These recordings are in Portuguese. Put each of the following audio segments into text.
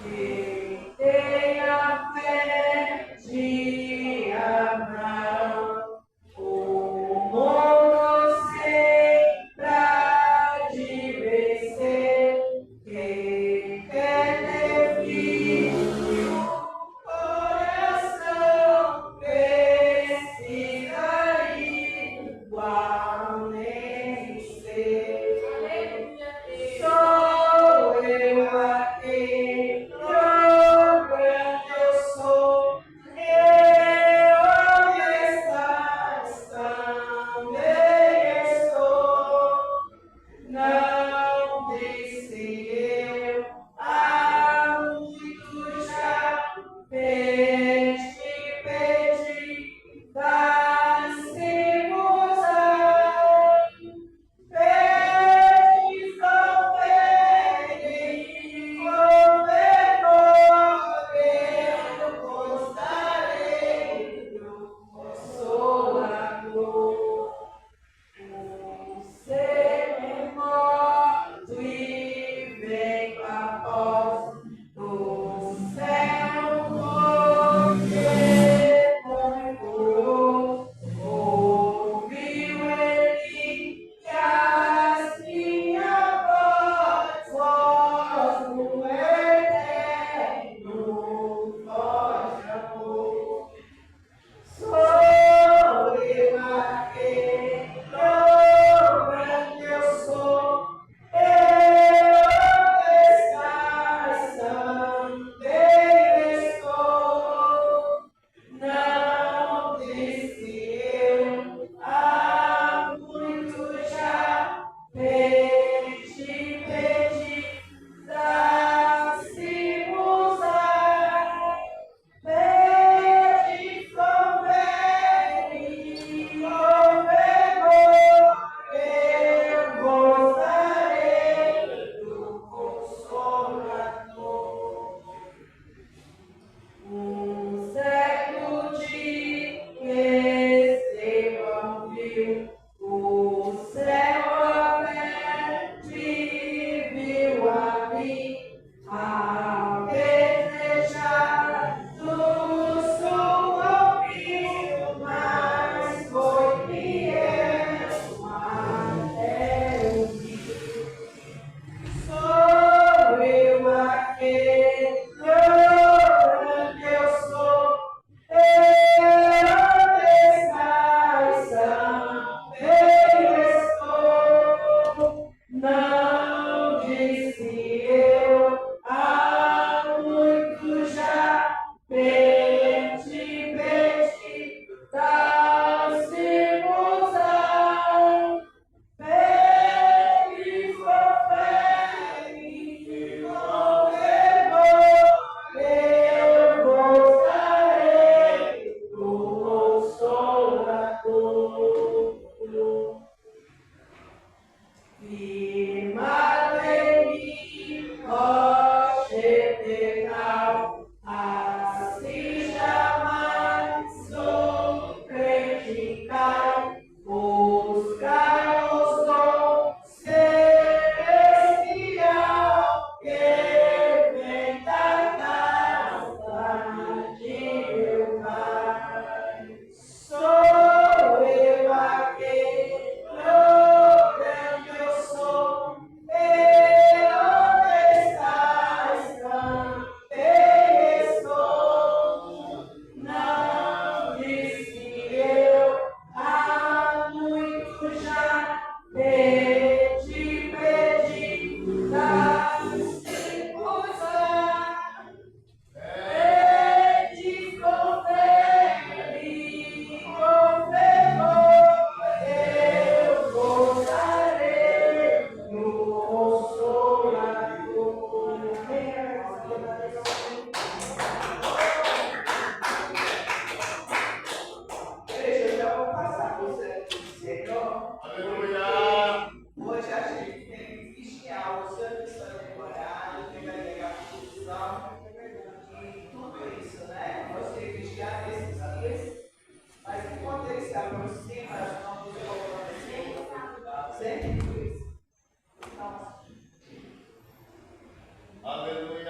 Quem tem a fé de Abraão, o mundo sempre há de vencer. Quem quer ter filho, coração precisa igual nem ser. Sou eu aqui, tão grande eu sou, eu estás também estou. Não disse eu, há muito já pedi, dá-se-vos-á. Pedes com fervor, eu vos darei do Consolador. O ser morto e vem após do céu, porque ouviu Elias minha voz no eterno, voz de amor. Sou eu aquele, tão grande eu sou, eu estás também estou. Não disse eu, há muito já pedi, dá-se-vos-á. Pede com fervor, eu vos darei do Consolador. Século de Estevão viu o céu aberto e viu ali a desejar do sul ouviu, mas foi fiel até o fim. Sou eu aquele, grande eu sou, eu estás também estou. Não disse eu, há muito já pedi, dá-se-vos-á. Pedes com fé e com fervor, eu vos darei do Consolador. Firmado em mim, rocha eternal, assim jamais sou crente cai. Buscar os dons celestial que vem da casa de meu Pai. Sou eu aquele, grande eu sou, eu estás também estou. Não disse eu, há muito já pedi, dá-se-vos-á. Pede com fé e com fervor, eu vos darei no Consolador. Deixa eu já vou passar para você, Senhor. Aleluia! Hoje a gente tem que estiar o santo temporário, que vai pegar a função e tudo isso, né? Você vigiar esses dias, mas enquanto ele se aproxima, nós vamos colocando assim, sempre isso. Então, Aleluia!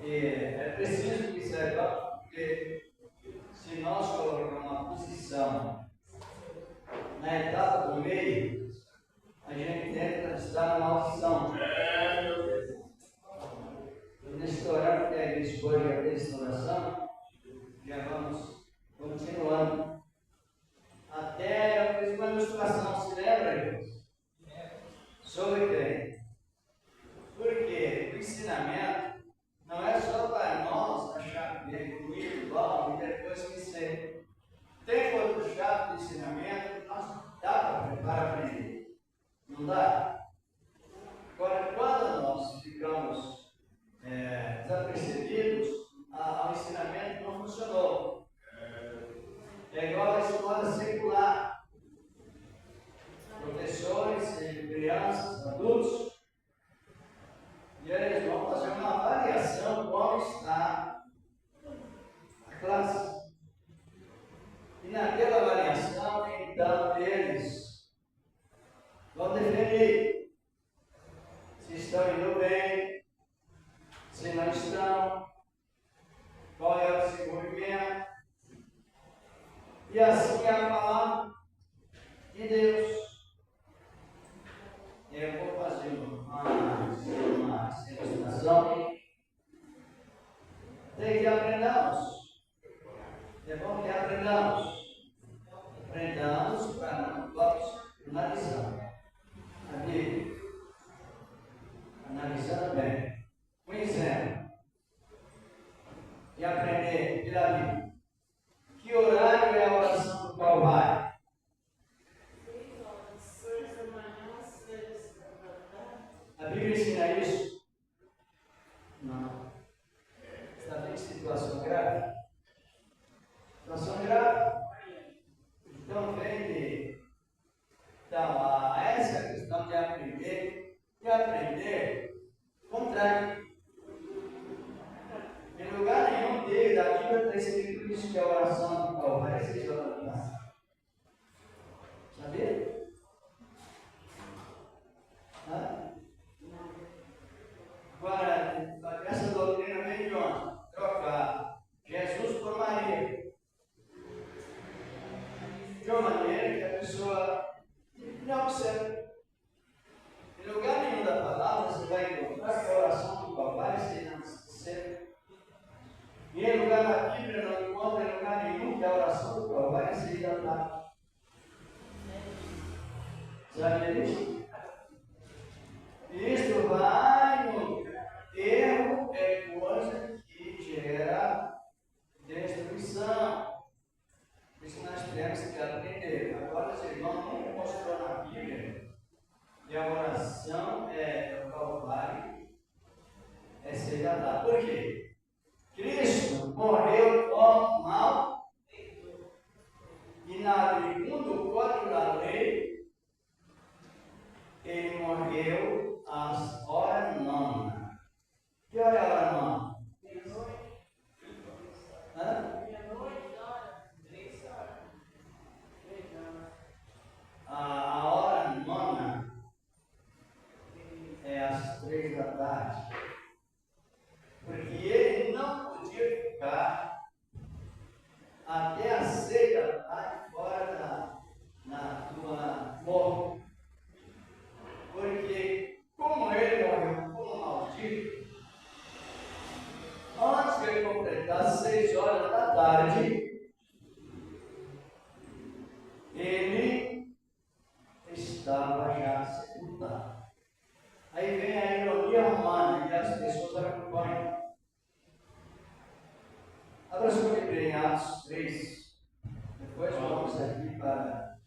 É preciso que saiba, porque se nós colocarmos uma posição na etapa do meio, a gente tenta estar numa opção. Nesse horário que a gente escolhe a restauração, já vamos continuando. Até eu fiz uma ilustração, se lembra, irmãos? Sobre quem? Porque o ensinamento não é só para nós achar bem, bonito, bom, e depois que ser. Tem outro chato de ensinamento, nós dá para aprender. Não dá? Agora, quando nós ficamos desapercebidos, o ensinamento não funcionou. É igual a escola secular. Professores, crianças, adultos, e eles vão fazer uma avaliação como está a classe. E naquela avaliação, então, eles vão definir se estão indo bem, se não estão, qual é o desenvolvimento. E assim é a palavra de Deus. Eu vou fazer uma ilustração. Tem que aprendamos. É bom que aprendamos. Aprendamos para não vamos analisar a Bíblia. Analisando bem. Um exemplo. E aprender pela Bíblia. Que horário é a oração do Calvário? 6 da manhã, 6 da tarde. A Bíblia ensina isso? Não. Está vendo situação grave? Situação grave. Então, essa questão de aprender, contrário. Em lugar nenhum dele, da Bíblia está escrito isso, que a oração do Calvário é 6 horas da tarde. Sabia? Agora, essa doutrina vem de onde? Trocar Jesus por Maria. De uma maneira que a pessoa não observa. Em lugar nenhum da palavra você vai encontrar que a oração do Calvário seja sempre. E em lugar da Bíblia não encontra em lugar nenhum que a oração do Calvário seja tarde. Sabia disso? Isto vai no erro, é coisa que gera destruição. Isso nós temos que aprender. Agora, os irmãos não mostrou na Bíblia que a oração do Calvário é ser dada. Por quê? Cristo morreu como mal e segundo o código da lei, ele morreu às horas nonas. Que hora é a hora nona? Meia-noite. Hã? Meia-noite, hora. 3 horas. 3 horas. A hora nona é às 3 da tarde. Porque ele não podia ficar até às 6 da tarde fora na tua morte. Porque, como ele morreu como maldito, antes que ele completasse 6 horas da tarde, ele estava já sepultado. Aí vem a ironia romana e as pessoas acompanham. Abra sua Bíblia em Atos 3. Depois vamos aqui para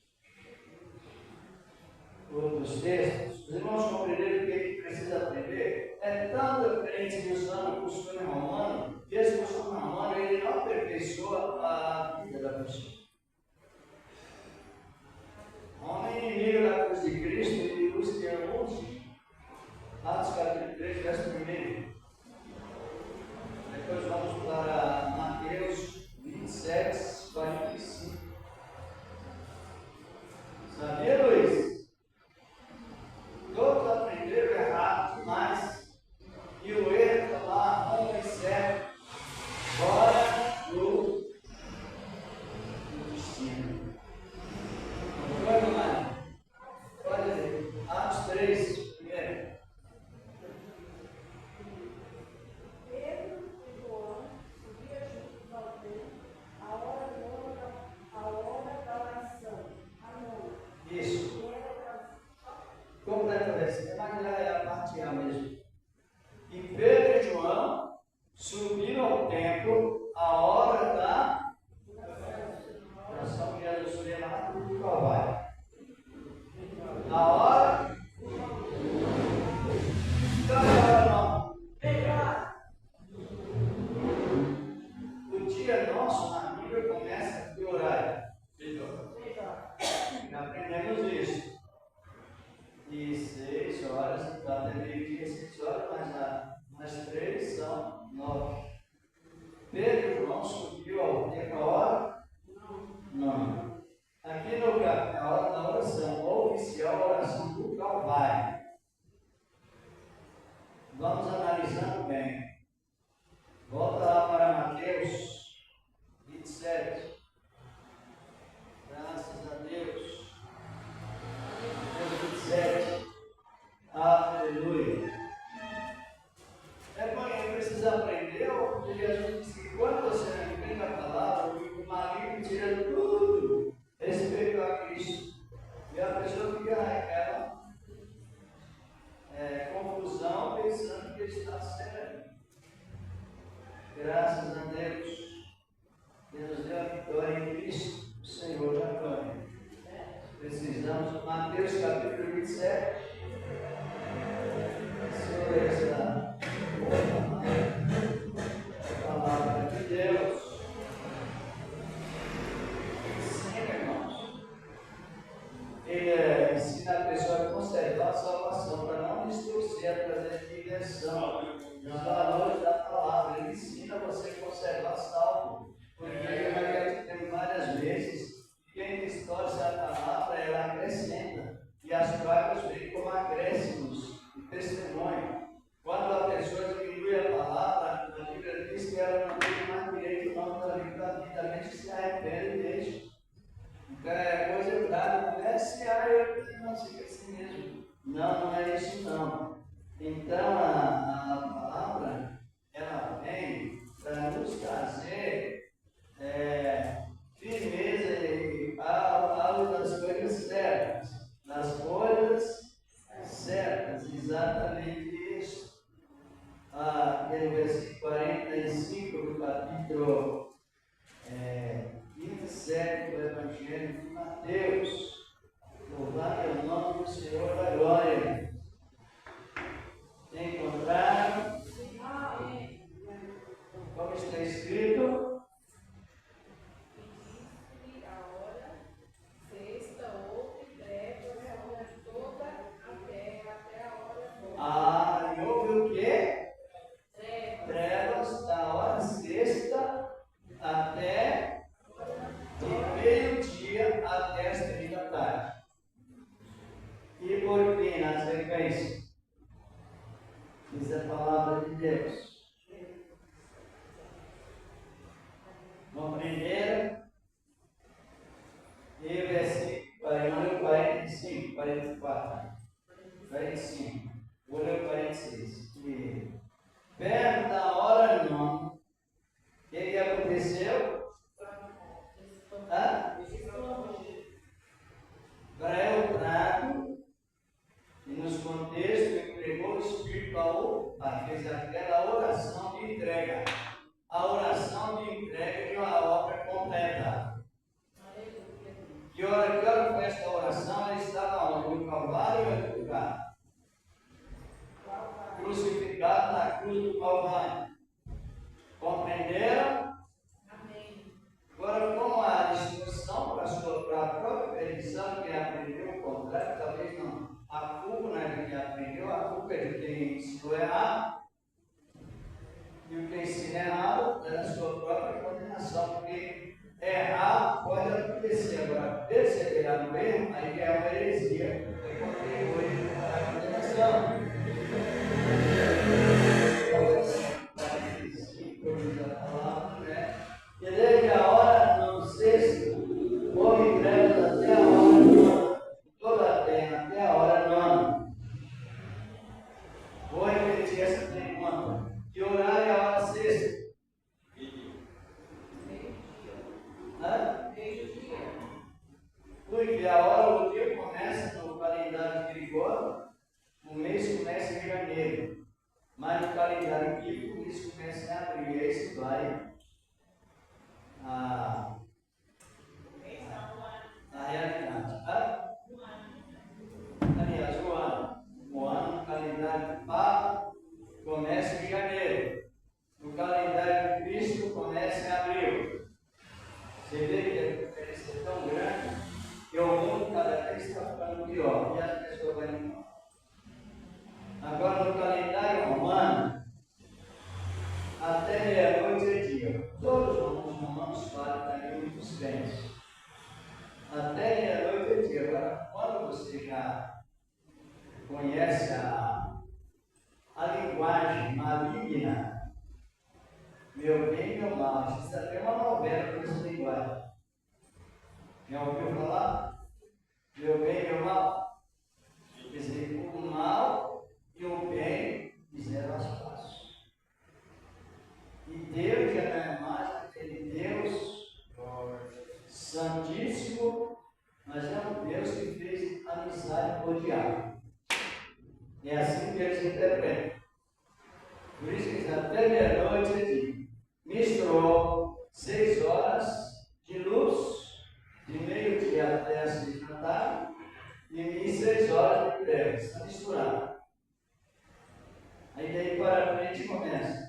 outros textos. Os irmãos compreenderam o que precisa aprender? É tanto crente usando o costume romano, que esse costume romano ele não aperfeiçoa a vida da pessoa. Homem inimigo da cruz de Cristo, ele usa de alguns. Atos capítulo 3, verso 1. Depois vamos para Mateus 27, 45. Sabia, Luiz? Todos aprenderam errado demais. E o ir ao templo a hora da oração que Jesus foi lá na cruz do Calvário. A hora. Então é a hora não. O dia nosso na Bíblia começa a que horário? Já aprendemos isso. E 6 horas, até meio-dia, 6 horas, mas as 3 são 9. Pedro e João subiu ao templo a hora? Não. Aqui no a hora da oração oficial, a oração do Calvário. Vamos analisando bem. Volta lá para Mateus 27. Graças a Deus. Mateus 27. Aleluia. É bom, precisa aprender, porque Jesus disse que quando você aprende a palavra, o maligno tira tudo respeito a Cristo. E a pessoa fica naquela confusão, pensando que está certo. Graças a Deus, Deus deu a vitória em Cristo, o Senhor da glória. Precisamos, Mateus capítulo 27, sobre essa palavra de Deus. Sim, irmãos. Ele ensina a pessoa a conservar a salvação, para não distorcer, a trazer direção nos valores da palavra. Ele ensina você a conservar salvo. Porque eu já tem várias vezes, quem distorce a palavra, ela acrescenta. E as pragas vêm como acréscimos e testemunho. Quando a pessoa diminui a palavra, a Bíblia diz que ela não tem mais direito não da vida, a gente se arrepende e deixa. Então é coisa grave, não é se não fica assim mesmo. Não, não é isso não. Então a palavra, ela vem para nos trazer firmeza e algo das coisas certas. Nas coisas certas, exatamente isso. No versículo 45 do capítulo 27 do Evangelho de Mateus. Louvado é o nome do Senhor da glória. Encontraram? Como está escrito? E houve o quê? Trevas da hora sexta até de meio-dia até as 3 da tarde. E por que na sequência? Diz a palavra de Deus. Compreenderam? E o versículo 45, 44, 45, olha o 46. E perto da hora nona, o que aconteceu? Para o prato, e nos contextos, entregou o Espírito ao Pai, fez aquela oração de entrega. A oração de entrega de uma obra completa. Que hora foi esta oração? Ela estava onde? No Calvário ou no lugar? Crucificado na cruz do Calvário. Compreenderam? Amém. Agora, como a discussão para a própria perdição, quem aprendeu o contrário, talvez não. A culpa não é de quem aprendeu, a culpa é de quem ensinou errado. E o que ensina errado é a sua própria condenação, porque errar pode acontecer. Agora, perseverar no erro, aí é uma heresia, que contribui para a condenação. A palavra, né? E desde a hora não sexta, houve trevas até a hora nona, toda a terra até a hora nona. Vou repetir essa pergunta. Que horário é a hora sexta? Meio-dia. Porque a hora, o dia começa no calendário grigoriano, o mês começa em janeiro. Mas no calendário bíblico, o mês começa em abril. É esse depois vai a realidade. Aliás, o ano calendário Papa começa em janeiro. O calendário de Cristo começa em abril. Você vê que a diferença é tão grande que o mundo cada vez está ficando pior e as pessoas vão embora. Agora, no calendário romano, até meia-noite é dia. Todos os romanos falam também muitos crentes. Até meia-noite é dia. Agora, quando você já conhece a linguagem maligna, meu bem e meu mal, existe até uma novela com essa linguagem. Já ouviu falar? Meu bem e meu mal? Quer dizer, o mal e o bem fizeram as pazes. E Deus já não é mais aquele Deus santíssimo, mas é um Deus que fez amizade com o diabo. É assim que eles interpretam. Por isso que até meia-noite ele misturou 6 horas de luz, de meio-dia até as 6 da tarde, e 6 horas de trevas. Está misturado. Aí daí para frente começa.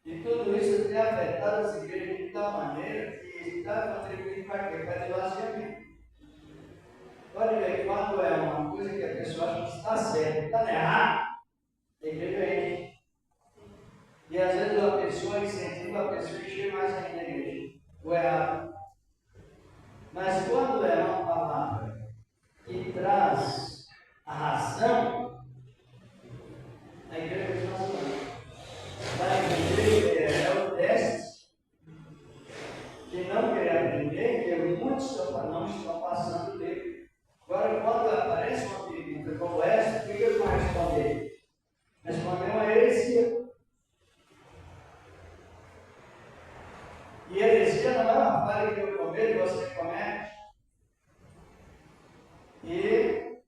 E tudo isso tem afetado as igrejas de tal maneira que está contribuindo para quê? Para esvaziamento. Pode ver que quando é uma coisa que a pessoa acha que está certa, está errado, a igreja enche. E às vezes a pessoa incentiva a pessoa a encher mais ainda a igreja. O errado. Mas quando é uma palavra que traz a razão, a igreja funciona. A igreja é o teste de não querer aprender, que muitos não estão passando dele. Agora, quando aparece uma pergunta como essa, o que eu vou responder? Responder uma heresia. E heresia não é uma falha que eu cometo, que você comete. E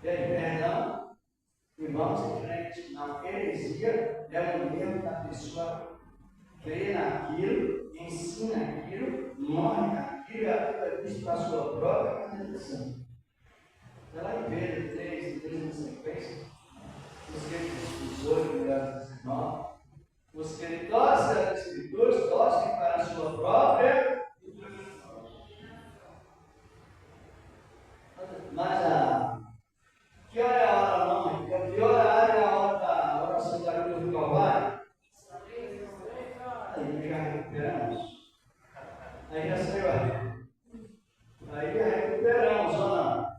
perdão, e vamos em frente. Não, heresia é o momento da pessoa crê naquilo, ensina aquilo, morre naquilo, e aquilo é visto para a sua própria realização. Está lá em Pedro 3 na sequência, os que 18, verso 19, os que torcem as Escrituras, torcem para a sua própria. Mas que hora é a hora não? Que hora é a hora da oração da cruz do Calvário? Aí já recuperamos. Aí já saiu aí já recuperamos, ou não?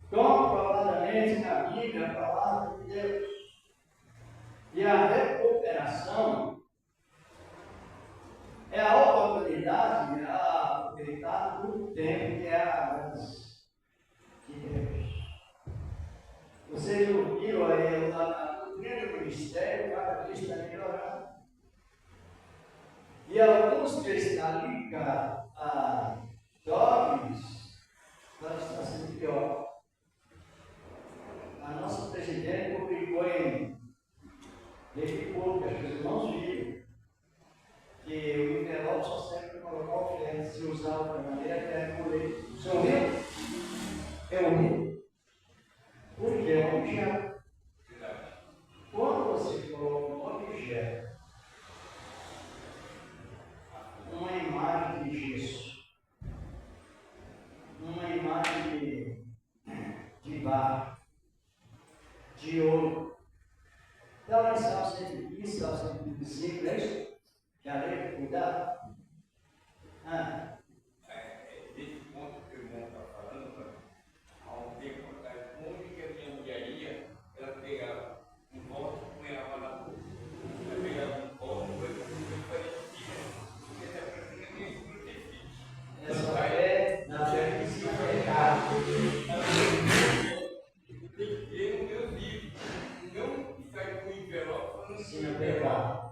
Comprovadamente na Bíblia, a palavra de Deus. E a recuperação é a oportunidade de aproveitar o tempo que é a graça de Deus. Vocês ouviram aí a doutrina do ministério, cada vez está melhorando. E alguns que estão ligados a dogmas, ela está sendo pior. A nossa presidente publicou em rede pública, que os irmãos viram, que o envelope só serve para colocar oferta, se usar de outra maneira, que é por ele. Você ouviu? Eu ouvi. Porque é um objeto. Quando você coloca um objeto, uma imagem de gesso, uma imagem de barro, de ouro. Então, nós estamos sempre aqui, estamos sempre aqui, não é isso? Já lembra? Cuidado. Esse ponto que o irmão está falando, há um tempo atrás, onde que a minha mulheria, ela pegava um copo e punhava na boca. Ela pegava um copo e parecia, essa é praticamente protegida. Essa fé, na fé que se pecado. Tem que ter no meu livro. Não sai com o envelope falando Ensina a pegar.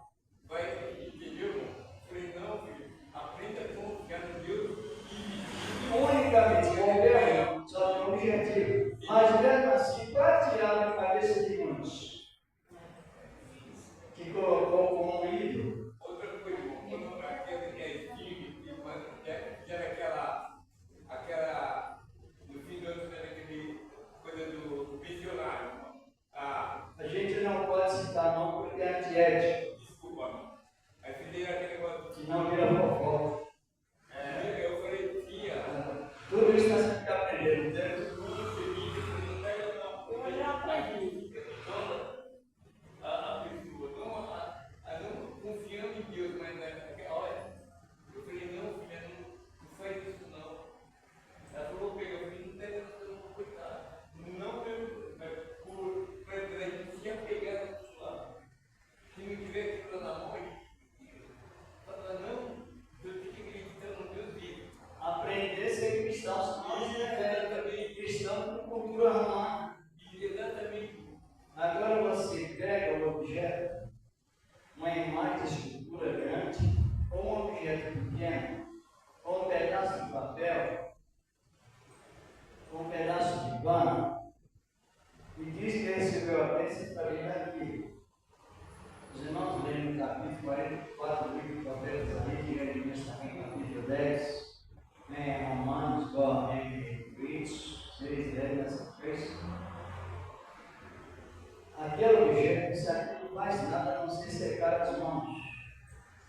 vai, entendeu? Falei, não, pequena, com um pedaço de papel, com um pedaço de pano, e diz que recebeu a bênção para vir aqui. Os irmãos leem no capítulo 44 do livro de Provérbios, ali, de Jeremias também, capítulo 10, em Romanos, em Coríntios 6, 10, nessa coisa. Aquele objeto, isso aqui não faz nada a não ser secar as mãos.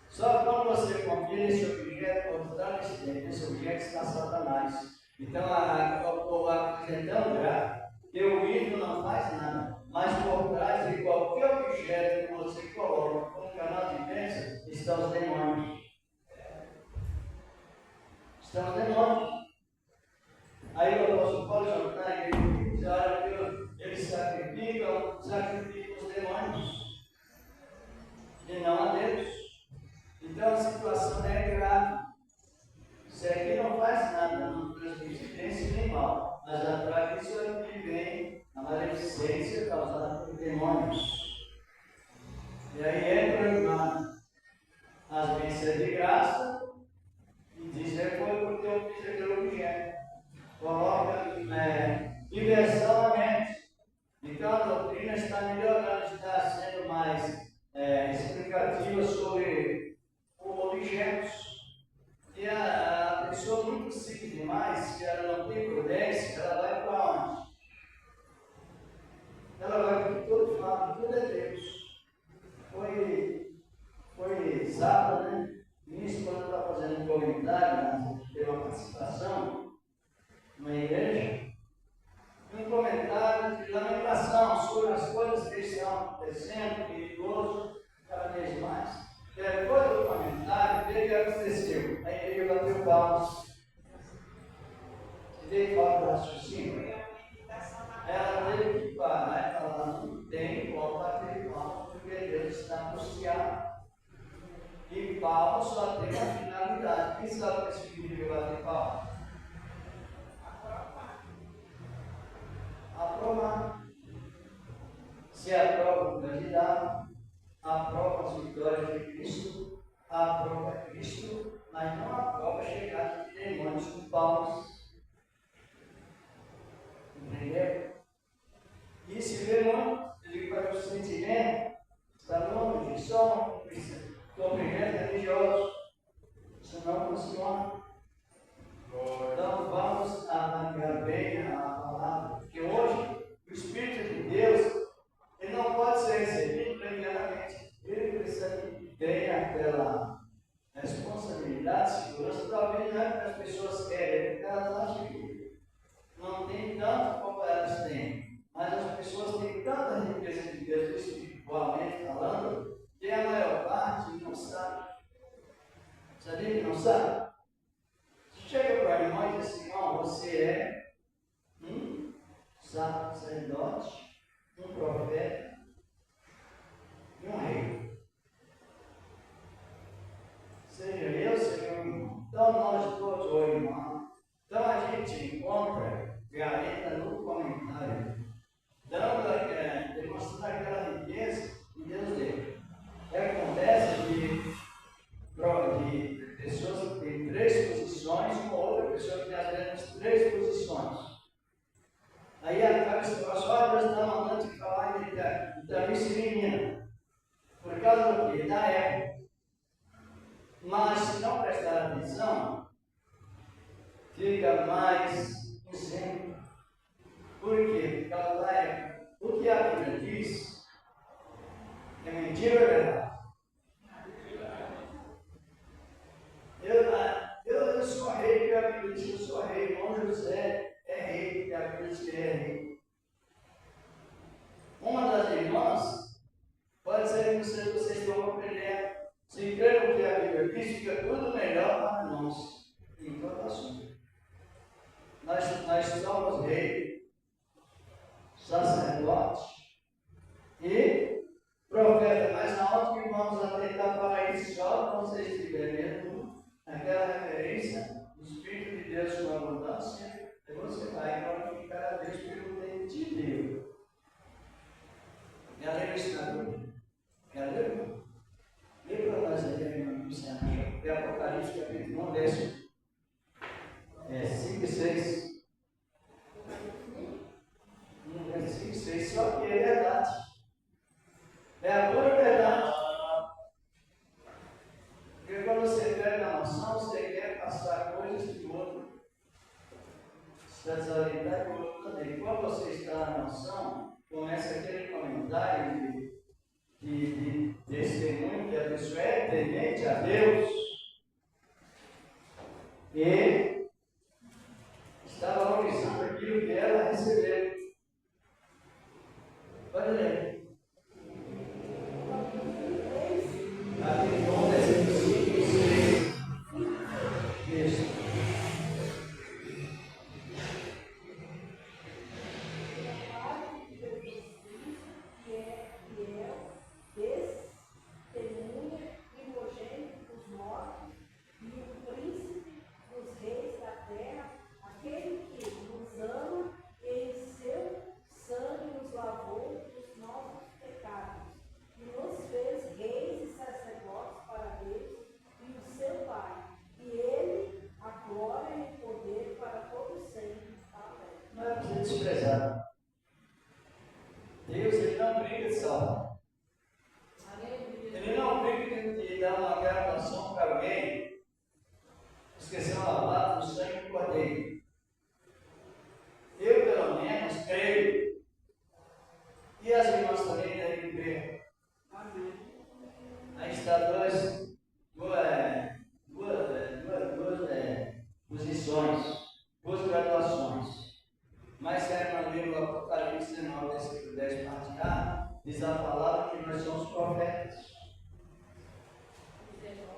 Só quando você confia nesse objeto, por trás desse objeto está Satanás. Então, apresentando já que o ídolo não faz nada, mas por trás de qualquer objeto que você coloca como canal de bênção, estão os demônios. Estão os demônios. Aí o apóstolo Paulo já está na igreja, olha que eles sacrificam os demônios e não a Deus. Então a situação é grave. Isso aqui não faz nada, não transmite bem nem mal, mas atrás disso é que vem a maledicência causada por demônios. E aí entra as bênçãos de graça e dizer foi porque eu fiz aquele objeto. Coloca inversão na mente. Então a doutrina está melhorando, está sendo mais explicativa sobre objetos. E a pessoa muito simples demais, que ela não tem prudência, ela vai para onde? Ela vai para todo lado, tudo é Deus. Foi sábado, né? Nisso, quando eu estava fazendo um comentário, teve uma participação numa igreja, um comentário de lamentação sobre as coisas que estão acontecendo, perigoso, cada vez mais. Depois do comentário, o que aconteceu? A igreja bateu palmas. E veio falar do raciocínio. Ela teve que parar e falar: não tem como bater palmas, porque Deus está anunciado. E palmas só tem uma finalidade. Quem sabe o que significa bater palmas? Aprovar. Se aprova o candidato, aprova as vitórias de Cristo, aprova Cristo, mas não aprova a chegada de demônios com palmas. Entendeu? E se vê muito, ele vai para o sentimento, está longe de só cumprimento religioso. Isso não funciona. Então vamos analisar bem a palavra, porque hoje o Espírito de Deus ele não pode ser recebido plenamente. Ele precisa que tenha aquela responsabilidade, segurança, talvez não é que as pessoas querem, porque elas acham que não tem tanto como elas têm. Mas as pessoas têm tanta riqueza de Deus, espiritualmente falando, que a maior parte não sabe. Sabia que não sabe? Chega para o irmão e diz assim: irmão, você é um sacerdote, um profeta e um rei. Seja eu, seja o irmão. Então nós todos, o irmão. Então a gente encontra, garanta no comentário, demonstrando aquela riqueza que Deus deu. Acontece de pessoas que têm 3 posições, uma outra pessoa que tem as mesmas 3 posições. Aí acaba esse negócio: Deus está mandando te falar de tamice menina. Por causa do quê? Da época. Mas se não prestar atenção, fica mais incêndio. Por quê? Por causa da época. O que a Bíblia diz é mentira ou é verdade? Eu sou rei, porque a Bíblia diz que eu sou rei. Irmão José é rei, porque a Bíblia diz que ele é rei. Uma das irmãs, pode ser que vocês estão compreendendo. Se crê no que a Bíblia diz, fica tudo melhor para nós. Em todo assunto. Nós somos rei, sacerdote e profeta. Mas na hora que vamos atentar para isso, só quando vocês estiverem mesmo aquela referência do Espírito de Deus com abundância, e você vai glorificar a Deus pelo que te deu. Quer ler isso na Bíblia? Quer ler, irmão? Lê para nós aí, irmão Luciano. de Apocalipse, capítulo 1, verso 5 e 6. Versículo 6, só que é verdade. É a pura verdade. Porque quando você perde a noção, você quer passar coisas que o outro está desorientado e o outro também. Quando você está na noção, começa aquele comentário de testemunho que a pessoa é temente a Deus e está valorizando aquilo que ela recebeu. Pode ler. Capítulo 1, versículo 5 e 6. Isso. Não é para ser desprezado. Deus, ele não brinca de salvar. Ele não brinca de dar uma gravação para alguém, esquecendo lavado do sangue do cordeiro. Eu, pelo menos, creio. E as irmãs também devem crer. Aí está duas posições, duas graduações. Mas se a irmã ler o Apocalipse 19, versículo 10, parte A, diz a palavra que nós somos profetas.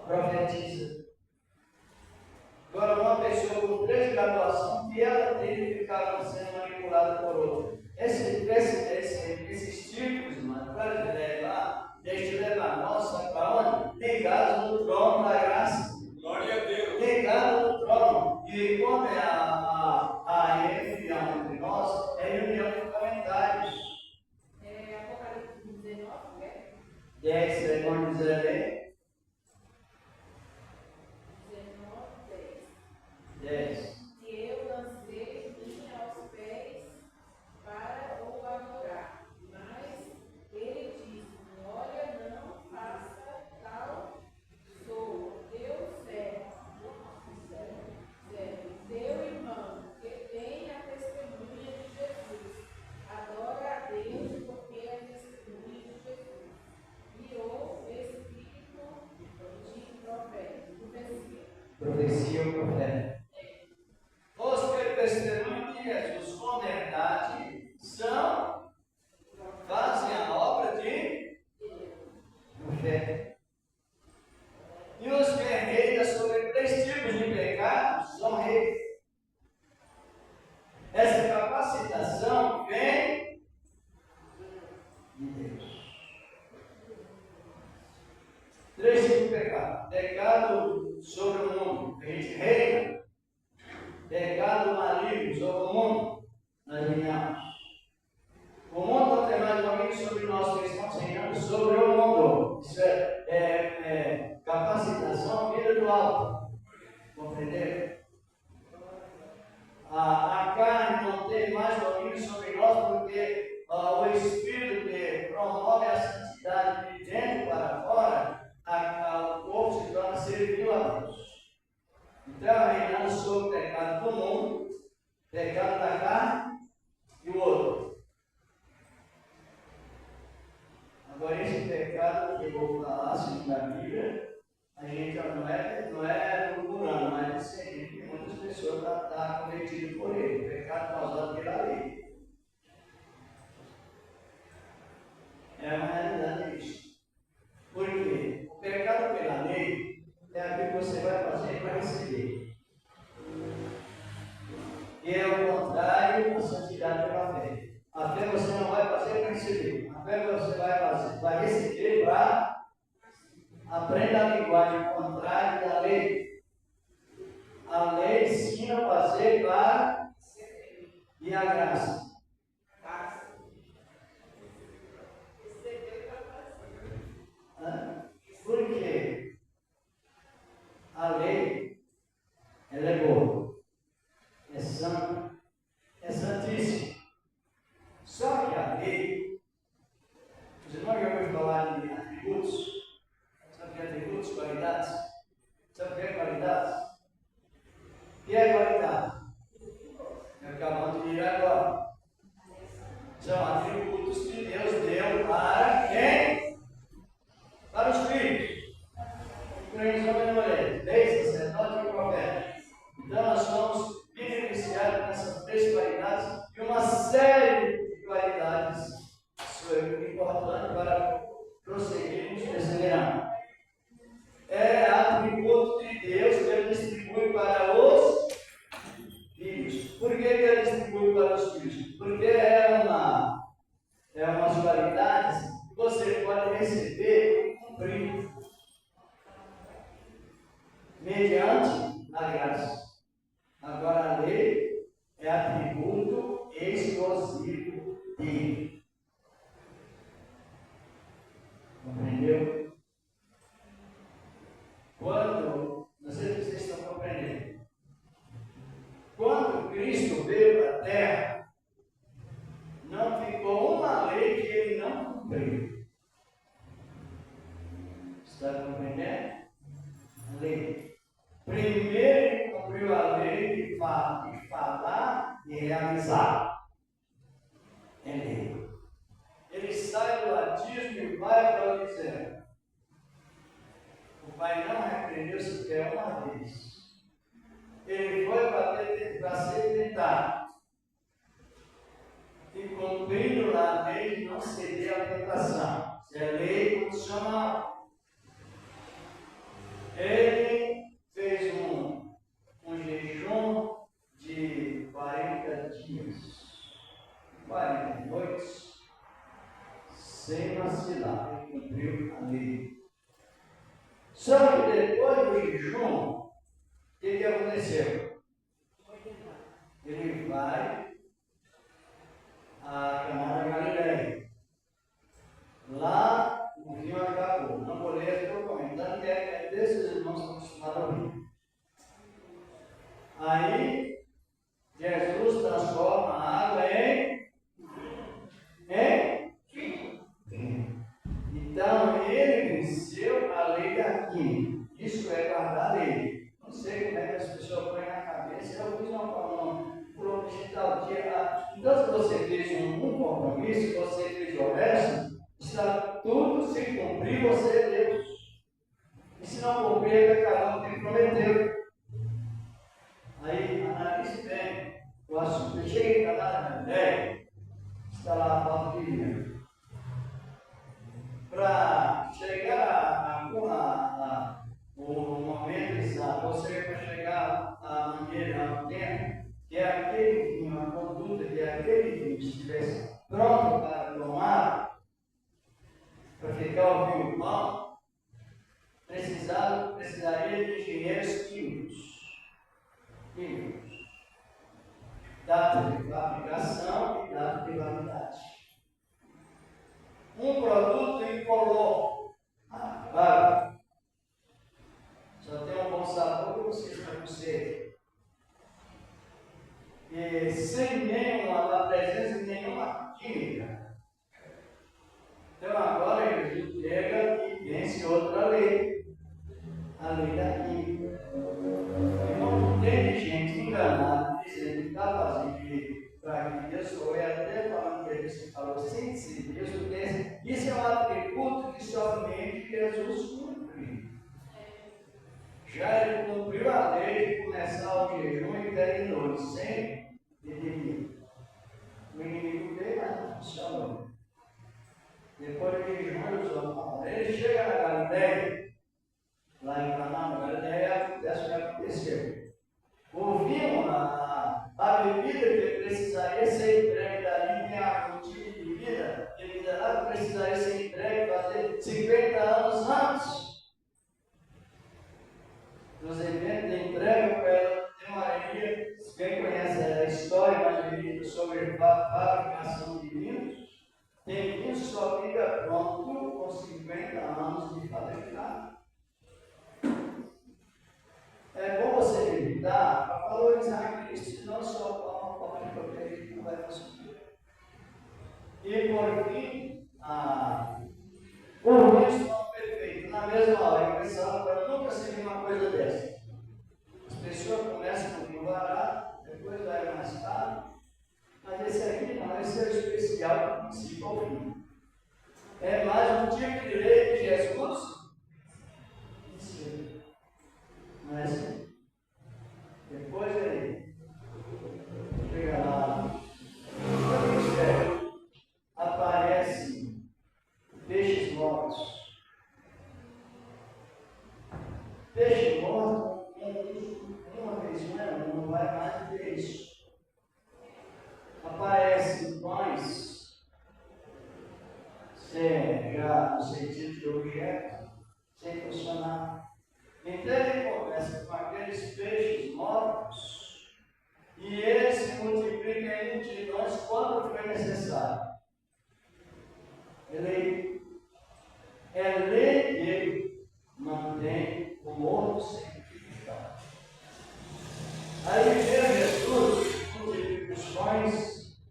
Profetiza. Agora, uma pessoa com 3 graduações, que ela tem que ficar sendo manipulada por outra. Esses tipos, irmão, para levar, deixa eu levar nossa para onde? Ligados no trono da graça. Glória a Deus. Ligados no trono. E como é a reunião entre nós, é reunião de comentários. Apocalipse 19, né? 10, vamos dizer ali. 10. E eu lancei minha aos pés para o adorar. Mas ele disse: olha, não faça tal, sou teu servo, teu irmão, que tem a testemunha de Jesus. Adora a Deus porque é a testemunha de Jesus. E o espírito de profecia ou profeta. Os que testemunham de Jesus com verdade fazem a obra de profeta. E os que reinam sobre 3 tipos de pecados são reis. Essa capacitação vem de Deus. 3 tipos de pecado. Pecado sobre o mundo, a gente reina. Pecado maligno sobre o mundo, nós reinamos. O mundo não tem mais domínio sobre nós, que estamos reinando sobre o mundo. Isso é capacitação vinda do alto. Compreendeu? A carne não tem mais domínio sobre nós, porque o Espírito que promove a santidade de dentro para fora, o povo se torna servil a Deus. Então, reinando sobre o pecado do mundo, pecado da carne e o outro. Agora, esse pecado que eu vou falar, segundo a Bíblia, a gente não é murmurando, mas discernindo que muitas pessoas estão cometidas por ele. Pecado causado pela lei. É uma realidade isso. Por quê? O pecado pela lei é aquilo que você vai fazer para receber. E é o contrário da santidade pela fé. A fé você não vai fazer para receber. A fé você vai fazer para receber para aprender a linguagem contrária da lei. A lei ensina a fazer para e a graça. Por quê? qualidades? Sabe o que é qualidades? O que é qualidade? Acabamos de ir agora. São atributos que Deus deu para quem? Para os filhos. Crentes, homem e mulher, rei, sacerdote e profeta. Então nós somos beneficiados nessas 3 qualidades e uma série de qualidades. Isso é importante para prosseguirmos nesse ano. É atributo de Deus que Ele distribui para os filhos. Por que Ele distribui para os filhos? Porque é umas qualidades que você pode receber e cumprir mediante a graça. Agora a lei é atributo exclusivo dele. Compreendeu? Não sei se vocês estão compreendendo. Quando Cristo veio para a terra, não ficou uma lei que ele não cumpriu. Está compreendendo? A lei. Primeiro ele cumpriu a lei de falar e realizar. É lei. Ele sai do batismo e vai para o deserto. O pai não repreendeu sequer uma vez. Ele foi para ser tentado. E cumprindo a lei de não ceder à tentação. Se é lei condicional. Ele fez um jejum de 40 dias, 40 noites, sem vacilar. Ele cumpriu a lei. Só que depois do jejum, o que aconteceu? Ele vai a Caná da Galileia. Lá o rio acabou. Não vou ler, estou comentando que é desses irmãos que estão acostumados a ouvir. Aí Jesus transforma a água em vinho. Então ele venceu a lei da química. Isso é guardar a lei. Não sei como é que as pessoas põem na cabeça. Eu fiz um plano digital dia. Então, se você fez um compromisso, você fez o resto, está tudo se cumprir, você é Deus. E se não cumprir, é cada um que prometeu. Aí, analise bem o assunto. Cheguei para lá na ideia, está lá a falta de dinheiro. Para chegar o momento exato, você para chegar à maneira, ao tempo, que é aquele vinho, a conduta que é aquele vinho estivesse pronto para tomar, para ficar o vinho bom, precisaria de engenheiros químicos. Data de fabricação e data de validade. Um produto incolor. Claro. Só tem um bom sabor que você está com sede. E sem a presença de nenhuma química. Então agora Jesus chega e vence outra lei. A lei da química. E não tem gente enganada dizendo que está fazendo para que Deus foi até falando que ele falou sem ser Deus, porque isso é um atributo que somente Jesus cumpre. Já ele cumpriu a lei de começar o jejum e terminou sem inimigo. O inimigo veio, mas não funcionou. Depois do jejum, ele usou. Ele chega na Galileia, lá em Caná, na Galileia, acontece o que aconteceu. Ouvimos a bebida que precisaria ser entregue dali, tem a rotina de vida, que vida lá precisaria ser entregue, fazer 50 anos antes dos eventos de entrega para ela. Tem uma areia, quem conhece a história mais sobre fabricação de vinhos, tem vinho só fica pronto com 50 anos de fabricado. É bom você meditar para valorizar Cristo, não só para uma forma que não vai funcionar. E por fim, o vinho não perfeito. Na mesma hora, eu pensava para não coisa dessa. As pessoas começam com um barato, depois vai mais caro, mas esse aqui não, esse é o especial do princípio ao fim. É mais um tipo de lei que Jesus ensina. Não é assim? Depois ele chega lá, no ministério, aparece peixes mortos. Peixe morto, uma vez não vai mais ver isso. Aparecem pães, já no sentido de objeto, sem funcionar. Então ele começa com aqueles peixes mortos e ele se multiplica em multidões quando foi necessário. Ele é lei que ele mantém o morto sem vivificar. Aí vem Jesus, multiplica os pães,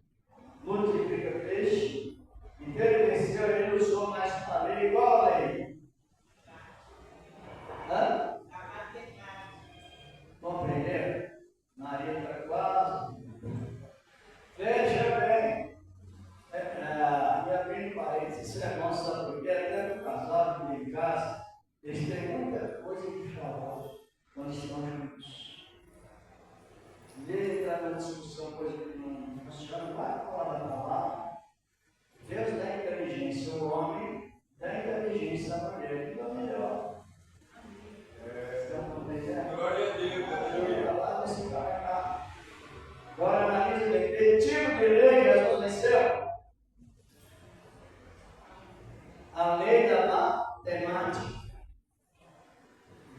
multiplica peixe, então ele venceu, ele usou mais uma lei, qual a lei? Hã? Compreender? Maria está quase. Veja bem, e abrindo parênteses, isso é bom, sabe porque até o casal que vem em casa, eles têm muita coisa que falar quando estão juntos. Em vez de entrar na discussão, coisa que não funciona, vai falar da palavra. Deus dá inteligência ao homem, dá inteligência à mulher, que é o melhor. Glória a Deus, aleluia. Agora analise bem, que tipo de lei Jesus venceu? A lei da matemática.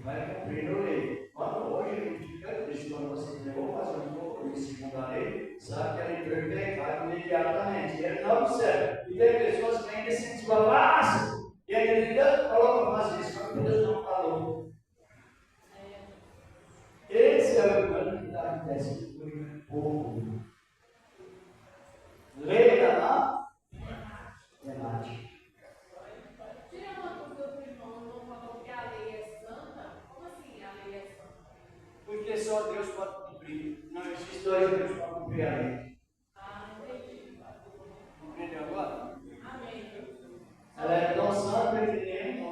Vai cumprir a lei. Quando hoje a gente fica triste, quando você levou fazer um compromisso segundo a lei, sabe que ela entrou em pecado imediatamente. Ele não observa. E tem pessoas que ainda se desbalançam. E ele diz, Deus falou para fazer isso, mas Deus não falou. Esse é o engano que está acontecendo com o povo. Lei da matemática. Tira uma dúvida do irmão, o irmão falou que a lei é santa. Como assim a lei é santa? Porque só Deus pode cumprir. Não existe dois Deus para cumprir a lei. Entendi. Entendeu agora? Amém. Ela é tão santa que nem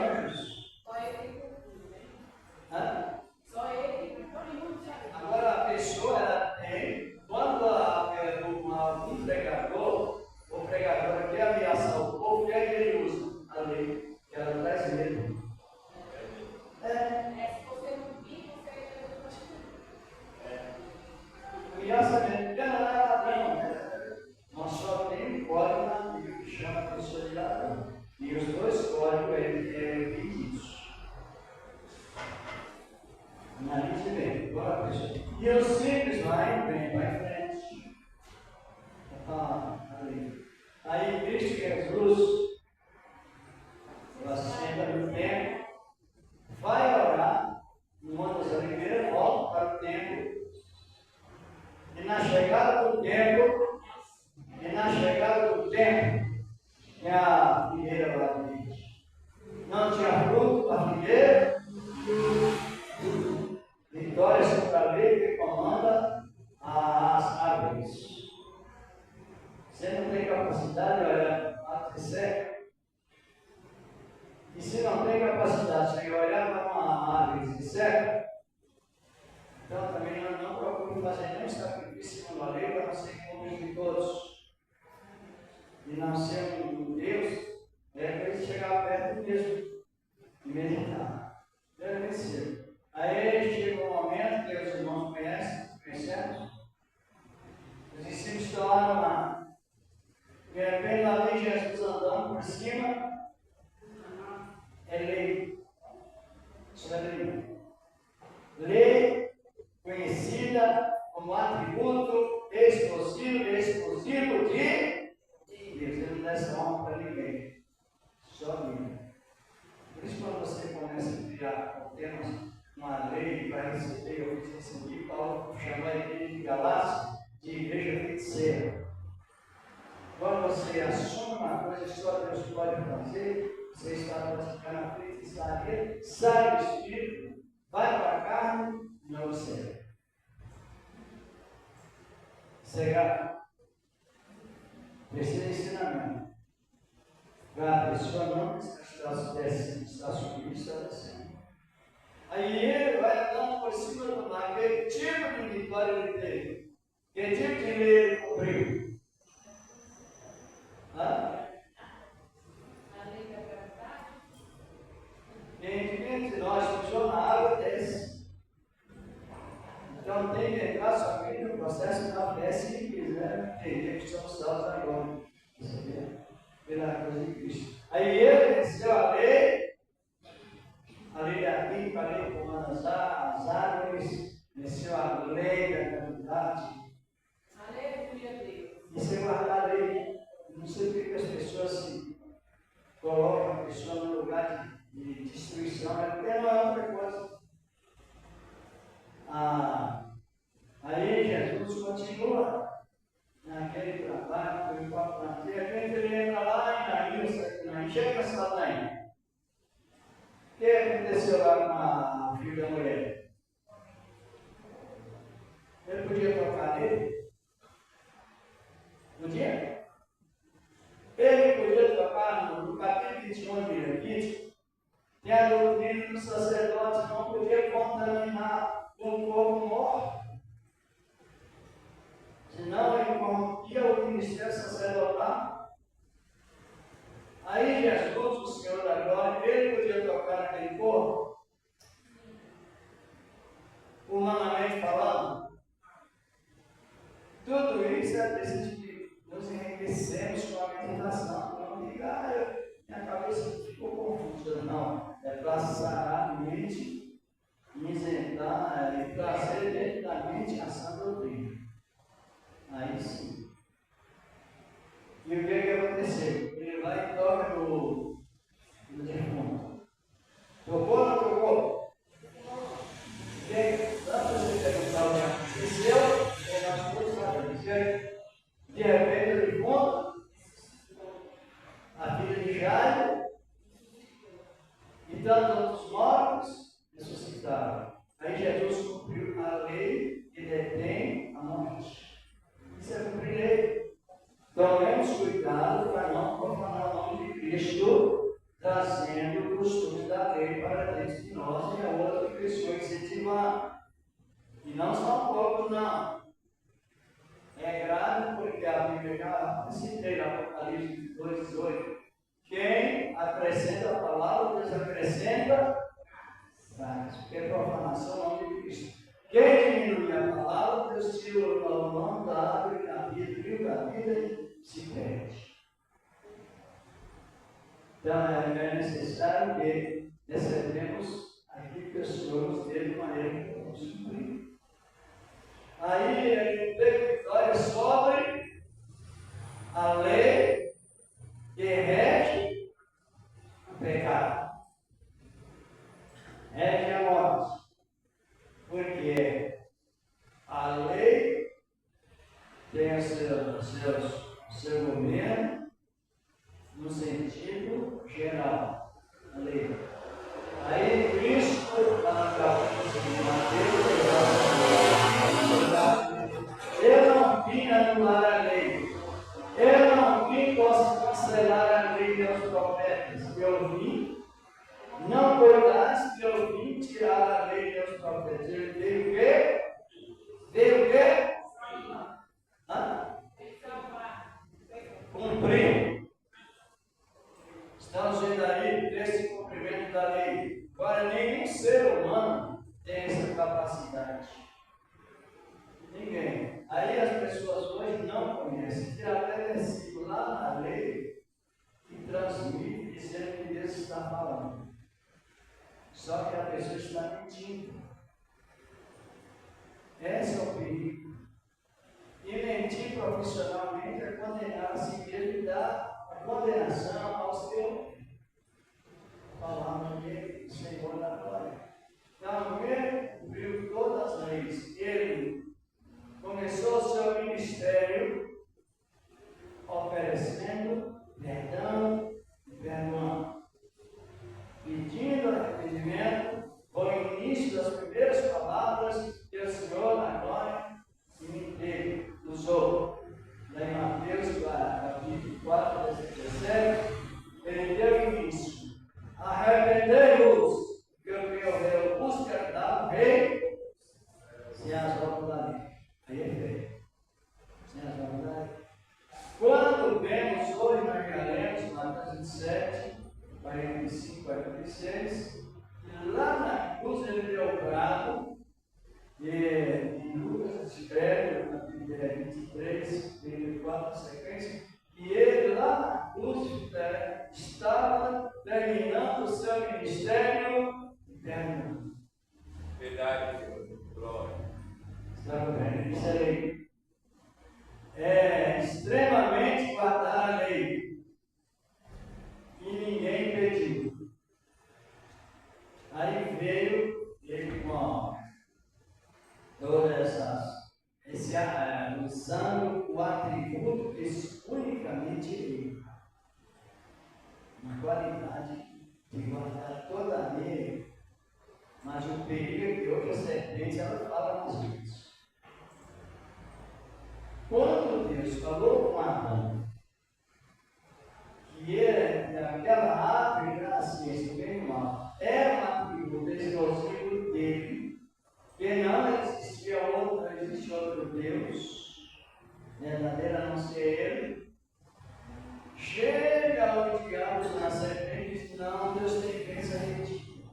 anjos. Só ele que cumpre, né? Hã? Só ele que cumpre. Agora a pessoa ela tem, quando um pregador ou pregadora quer ameaçar o povo, o que é que ele usa? A lei, que ela traz medo. Se você não vir, você Ameaça medo, ela não é ladrão. Nós só temos um código na Bíblia que chama a pessoa de ladrão. E os dois códigos pedidos. Analise bem, agora pessoal. E o simples vai em frente. Aí Cristo Jesus, assenta no templo, vai orar no Monte das Oliveiras, volta para o templo. E na chegada do templo, tem a figueira lá dentro. Não tinha fruto a figueira. Vitória sobre a lei que comanda as árvores. Você não tem capacidade de olhar para o seca. E se não tem capacidade de olhar para uma árvore que seca, então também não procure fazer nenhum sacrifício segundo a lei para não ser como de todos. E não ser um Deus, para ele chegar perto mesmo e meditar. Deve vencer. Aí chega um momento que os irmãos conhecemos, os discípulos estão lá no mar. De repente lá vem Jesus andando por cima, é lei. Isso é lei. Lei conhecida como atributo exclusivo de Deus. Ele não dá essa honra para ninguém. Só a Bíblia. Por isso quando você começa a criar temas, uma lei para receber, eu fiz receber, Paulo chamou a igreja de Galácia de igreja feiticeira. Quando você assume uma coisa que só Deus pode fazer, você está praticando a feitiçaria, sai do espírito, vai para a carne, não serve. Será? Terceiro ensinamento. Para a pessoa não está subindo, está descendo. Aí ele vai andando por cima do mar. Que tipo de vitória ele teve? Que tipo de lei ele cumpriu? A lei da gravidade? Quem de nós pisou na água desce. Então tem que entrar somente no processo da fé se quiser entender que somos salvos agora. Pela cruz de Cristo. Aí ele desceu a lei aqui, a lei comanda as árvores, desceu a lei da gravidade. Aleluia, Deus. E você guardar a lei, não sei por que as pessoas se colocam a pessoa no lugar de destruição, é porque não é outra coisa. Aí Jesus continua naquele trabalho, foi para plantar. De repente ele entra lá em Naim, chega nessa Naim. O que aconteceu lá com a filha da mulher? Ele podia tocar nele? Podia? Ele podia tocar no capítulo 21 de Levítico. Tem a doutrina do sacerdote não podia contaminar um corpo morto. Senão ele corrompia o ministério sacerdotal. Aí Jesus, o Senhor da glória, ele podia tocar naquele corpo? Humanamente falando. Tudo isso é preciso que nos enriquecemos com a meditação. Não diga, minha cabeça ficou confusa. Não. É para sarar a mente, isentar e trazer dentro da mente a sã doutrina. Aí sim. E o que aconteceu? Ele vai e toca no defunto. Tocou ou não tocou? Antes de perguntar o que aconteceu, nós todos sabemos. De repente ele conta a filha de Jairo e tantos outros mortos ressuscitaram. Aí Jesus cumpriu a lei que detém a morte. Isso é cumprir lei. Tomemos cuidado para não profanar o nome de Cristo, trazendo o costume da lei para dentro de nós e a outra pessoa incentivando. E não são poucos, não. É grave porque a Bíblia já citei no Apocalipse 2,18. Quem acrescenta a palavra, Deus acrescenta prática. Porque é profanação ao nome de Cristo. Quem diminui a palavra, Deus tira o nome da árvore da vida, viu da vida e se perde. Então é necessário que recebemos aquilo que o Senhor nos deu de maneira que podemos cumprir. Aí ele teve vitória sobre a lei que rege o pecado, rege a morte, porque a lei tem o seu governo no sentido geral, a lei. Aí Cristo, lá na capítulo de Mateus, eu não vim anular a lei, eu não vim cancelar a lei dos profetas, eu vim, não acordaste que eu vim tirar a lei dos profetas. Ele veio o quê? Veio o quê? Cumprir. Estamos vendo aí desse cumprimento da lei. Agora, nenhum ser humano tem essa capacidade. Ninguém. Aí as pessoas hoje não conhecem. Tem até versículo lá na lei que transmite dizendo que Deus está falando. Só que a pessoa está mentindo. Esse é o perigo. E mentir profissionalmente é condenar a si mesmo e dar a condenação ao seu palavra dele, o Senhor da glória. Então, ele cumpriu todas as leis. Ele começou o seu ministério oferecendo perdão e perdoando. início das primeiras palavras que o Senhor agora usou. Lá em Mateus, capítulo 4, versículo 17, ele deu início. Arrependei-vos, que o meu rei vos quer dar o rei, sem as obras da lei. Aí é feio. Sem as obras da lei. Quando vemos hoje, nós leremos Mateus 27, 45, 46, e lá na cruz ele deu o brado, e em Lucas escreve, no capítulo 23, 34, sequência, e ele lá na cruz estava terminando o seu ministério eterno. Verdade, Senhor. Glória. Estava terminando. Isso é extremamente guardar a lei. E ninguém pediu. Aí veio ele com todas usando o atributo unicamente ele. Uma qualidade de guardar toda a lei, mas o perigo que outra serpente ela fala nas vezes. Quando Deus falou com Adão que aquela árvore da ciência do bem e do mal era um atributo exclusivo dele, que não existia outro Deus, verdadeiro a não ser ele, chega o diabo na serpente e diz: não, Deus tem bênção em ti.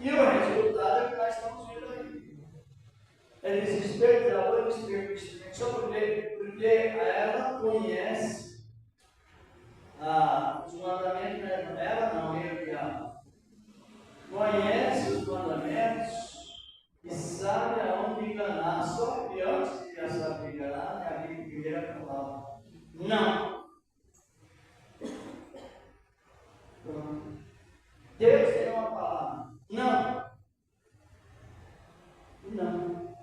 E o resultado é que nós estamos vendo aí. Ele diz: espírito da lua e espírito do instrumento. Só porque ela conhece os mandamentos, ela não, ele e ela. Conhece os mandamentos e sabe aonde enganar. Só que antes de ela saber enganar, a Bíblia primeira palavra: não. Deus tem uma palavra: não. Não.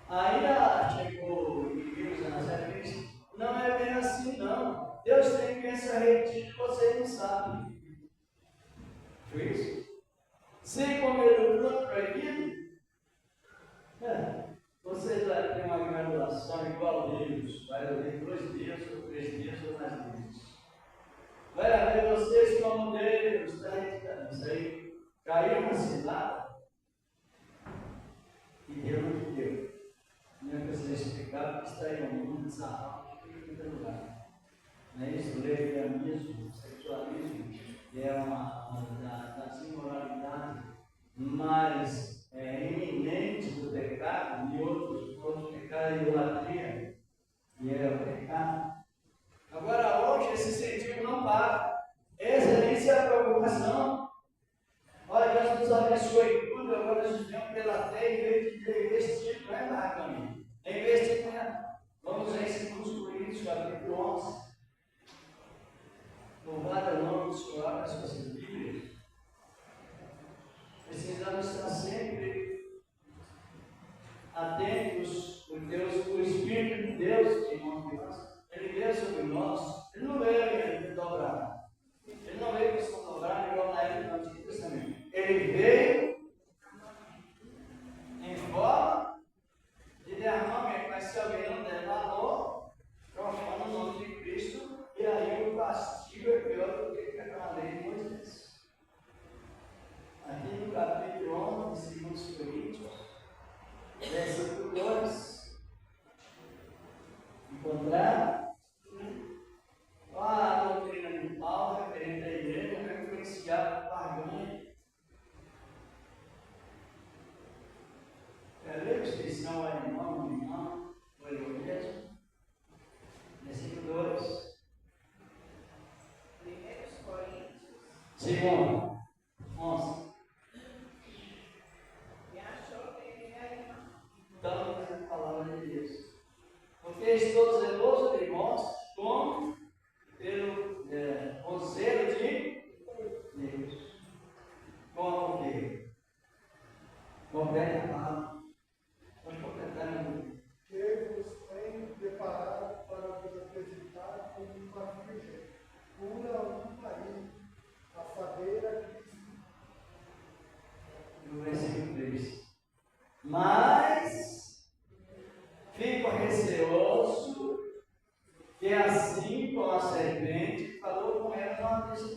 Aí ela chegou e viu na serpente: não é bem assim, não. Deus tem bênção retida que você não sabe. Foi isso? Sem comer o fruto proibido? Você vai ter uma graduação igual a Deus. Vai haver 2 dias, ou 3 dias, ou mais vezes. Vai haver vocês como Deus. Isso aí caiu na cilada. E Deus não te deu. Não é precisa explicar porque está aí no mundo de sarrafo em qualquer lugar. Não é isso? Lesbianismo, sexualismo, que é uma das imoralidades mais iminentes do pecado, e outros pecados, a idolatria, que é o pecado. Agora, hoje, esse sentido não para. Excelência é a provocação. Olha, Deus nos abençoe tudo, agora nós vivemos pela fé, em vez de investir, não é mais caminho. É investimento. Vamos ver em 2 Coríntios, capítulo 11. Louvado é o nome do Senhor, as suas Bíblias. Precisamos estar sempre atentos, porque o Espírito de Deus em nós, ele veio sobre nós, ele não veio dobrar. Ele não veio para se dobrar igual na época do Antigo Testamento. Ele veio em forma de derramamento, mas se alguém não der valor, profana o nome de Cristo, e aí o castigo é pior do que a lei de Moisés. Aqui no capítulo 11 de 2 Coríntios, versículo 2, encontrar a doutrina de Paulo referente à igreja vai influenciar o pagão. Ler descrição é irmão, irmão, foi eu mesmo. Versículo 2. 1 Coríntios. Segundo, 11. Me achou que ele era irmão. Então, a palavra de Deus. Porque estou zeloso de vós, como pelo o zelo de Deus. Como o quê? Completa a palavra. Vamos completar a Bíblia. Que vos tem preparado para vos apresentar como uma virgem, pura a um marido, a saber,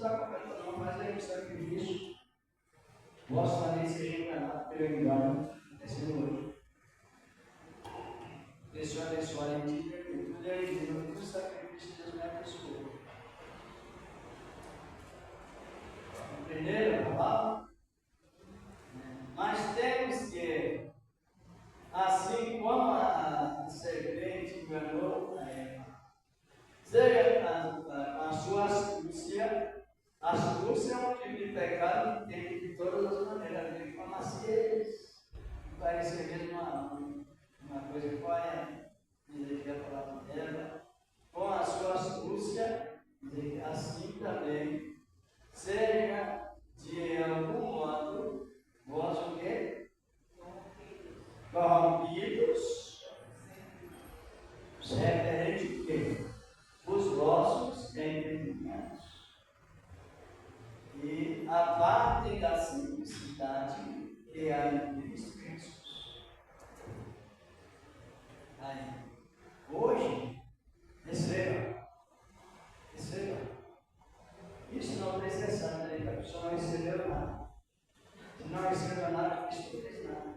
está correto não, mas é um sacrifício. Vosso marido seja enganado pelo engano, acontecendo hoje. Esse abençoado em ti, tudo é divino, tudo sacrifício de Deus não é pessoa. Entenderam a palavra? Mas temos que, assim como a serpente enganou a Eva, seja a sua astúcia. A astúcia é um tipo de pecado que tem de todas as maneiras, tem com a maciez, parece mesmo uma coisa coerente, dizer que a palavra dela, com a sua astúcia, dizer que assim também, seja de algum modo, vós o quê? Corrompidos, referente o quê? Os vossos entendimentos. E a parte da simplicidade que há em Cristo Jesus. Aí, hoje, receba. Isso não tem exceção, né? A pessoa não recebeu nada. Se não recebeu nada, Cristo não fez nada.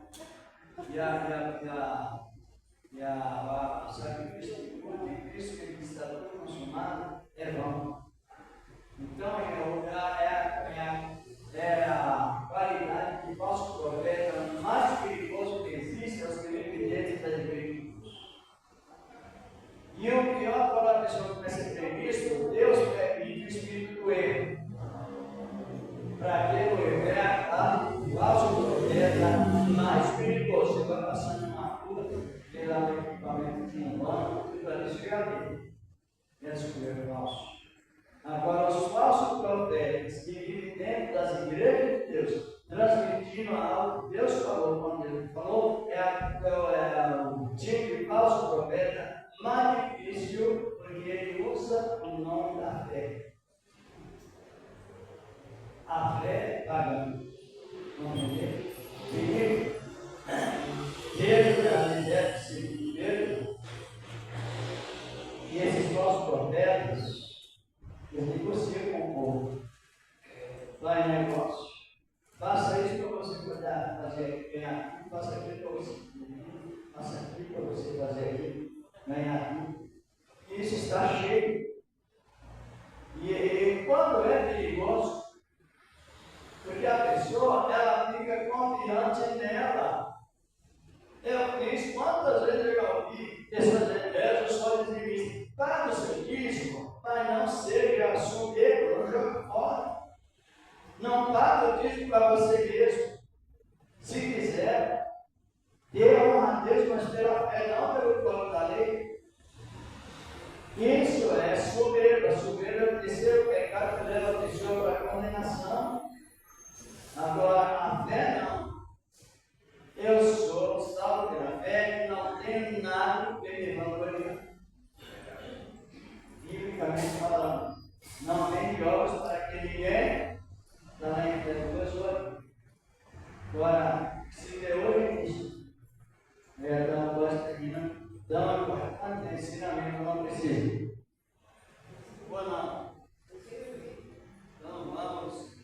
O sacrifício de Cristo que está tudo consumado é vão. Então, é a qualidade de falso profeta mais perigoso que existe, é os que vivem dentro das igrejas. E o pior, quando a pessoa começa a ter Cristo, Deus permite o espírito do erro. Para que o erro é a falso profeta mais perigoso. Você vai passando uma rua, tem lá um equipamento de um banco, e para isso já vê. Esse é o falso. Agora, os falsos profetas que vivem dentro das igrejas de Deus, transmitindo algo que Deus falou, quando Ele falou, é o tipo de falso profeta mais difícil, porque ele usa o nome da fé. A fé pagando. Não entendeu? Primeiro, Pedro deve ser primeiro, e esses falsos profetas, eles negociam com o povo. Vai em negócio. Faça isso para você poder fazer ganhar. Faça aquilo para você. Faça aquilo para você fazer aquilo. Ganhar tudo. Isso está cheio. E quando é perigoso, porque a pessoa ela fica confiante nela. Eu fiz quantas vezes eu já ouvi pessoas dizendo, eu sou dizimista. Paga o seu dízimo, mas não seja soberbo, não jogue fora. Não paga o dízimo para você mesmo. Se quiser, dê honra a Deus, mas pela fé, não pelo plano da lei. Isso é soberba. Soberba é o terceiro pecado que leva a pessoa para a condenação. Agora, a fé não. Eu sou salvo pela fé e não tenho nada que me vangloriar. Biblicamente falando, não tem obras para que ninguém está na empresa do pessoa. Agora, se der hoje isso, dá uma termina, dá uma importante ensinamento, não precisa. Ou não? Então vamos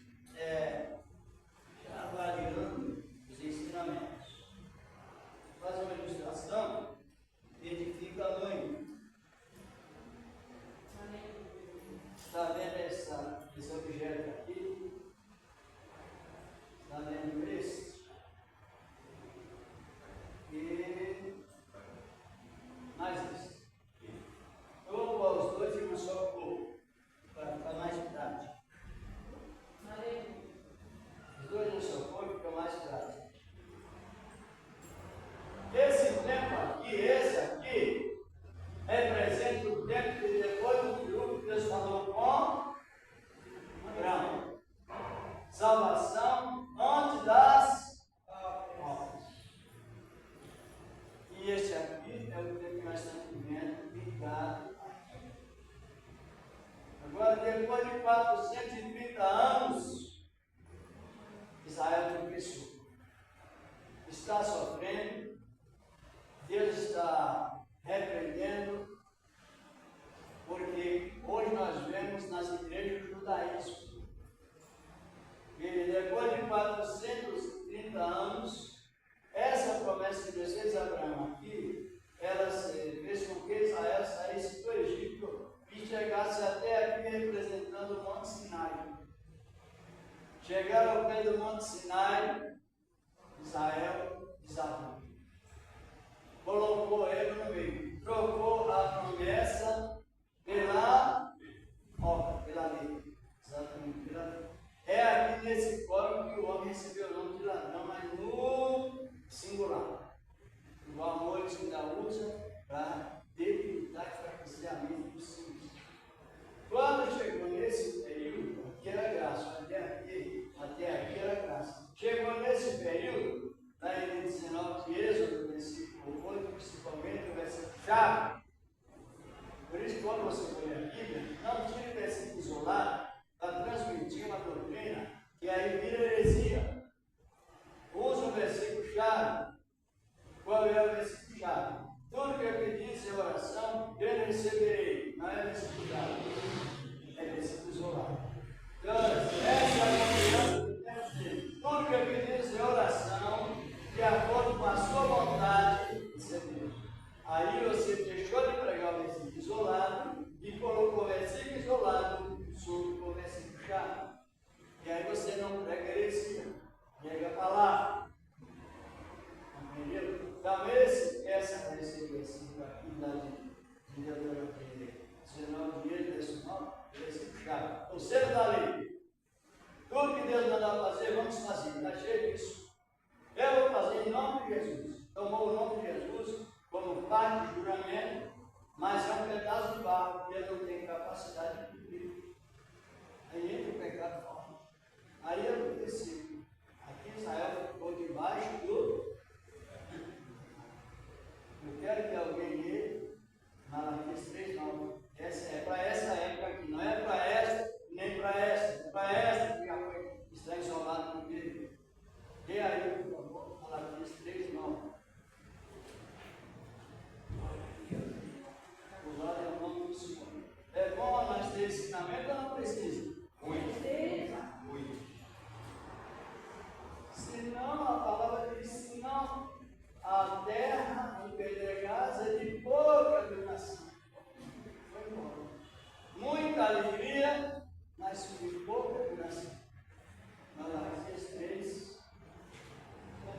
E depois de 430 anos, essa promessa que Deus fez a Abraão aqui, ela fez com que Israel saísse do Egito e chegasse até aqui representando o Monte Sinai. Chegaram ao pé do Monte Sinai, Israel desarmou. Colocou ele no meio, trocou a promessa pela lei. Exatamente, pela lei. É aqui nesse fórum que o homem recebeu o nome de ladrão, mas no singular. O amor ele ainda usa para debilitar e enfraquecer a mente dos simples. Quando chegou nesse período, aqui era graça, até aqui era graça. Chegou nesse período, lá em 19 de Êxodo, versículo 8, principalmente o versículo chave. Por isso, quando você olha a Bíblia, não tire o versículo isolado para transmitir uma doutrina que aí vira heresia. Usa o versículo chave. Qual é o versículo chave? Tudo que eu pedisse em oração, eu receberei. Não é versículo chave, é versículo isolado. Então, essa é a confiança que temos dele. Tudo que eu pedisse em oração, de acordo com a sua vontade, receberei. Aí você deixou de pregar o versículo isolado e colocou o versículo isolado sobre o versículo chave. E aí você não prega heresia, prega a palavra. Entendeu? Então, essa receber aqui de Deuteronômio 19 dias, verso 9, versículo chave. O selo da lei. Tudo que Deus mandar fazer, vamos fazer. Está cheio disso. Eu vou fazer em nome de Jesus. Tomou o nome de Jesus como parte de juramento, mas é um pedaço de barro que ele não tem capacidade de cumprir. Aí entra o pecado forte. Aí eu desci. Aqui Israel ficou debaixo do. Eu quero que alguém lê Malaquias 3:9. Essa é para essa época aqui, não é para esta, nem para esta, é para esta que já está isolado por Deus. Lê aí, por favor, Malaquias 3:9. Usado é o nome do Senhor. É bom nós ter ensinamento ou não precisa? Muito. Senão, a palavra diz: senão a terra em pedregais é de pouca duração. Foi embora. Muita alegria, mas de pouca duração. Malaquias 3.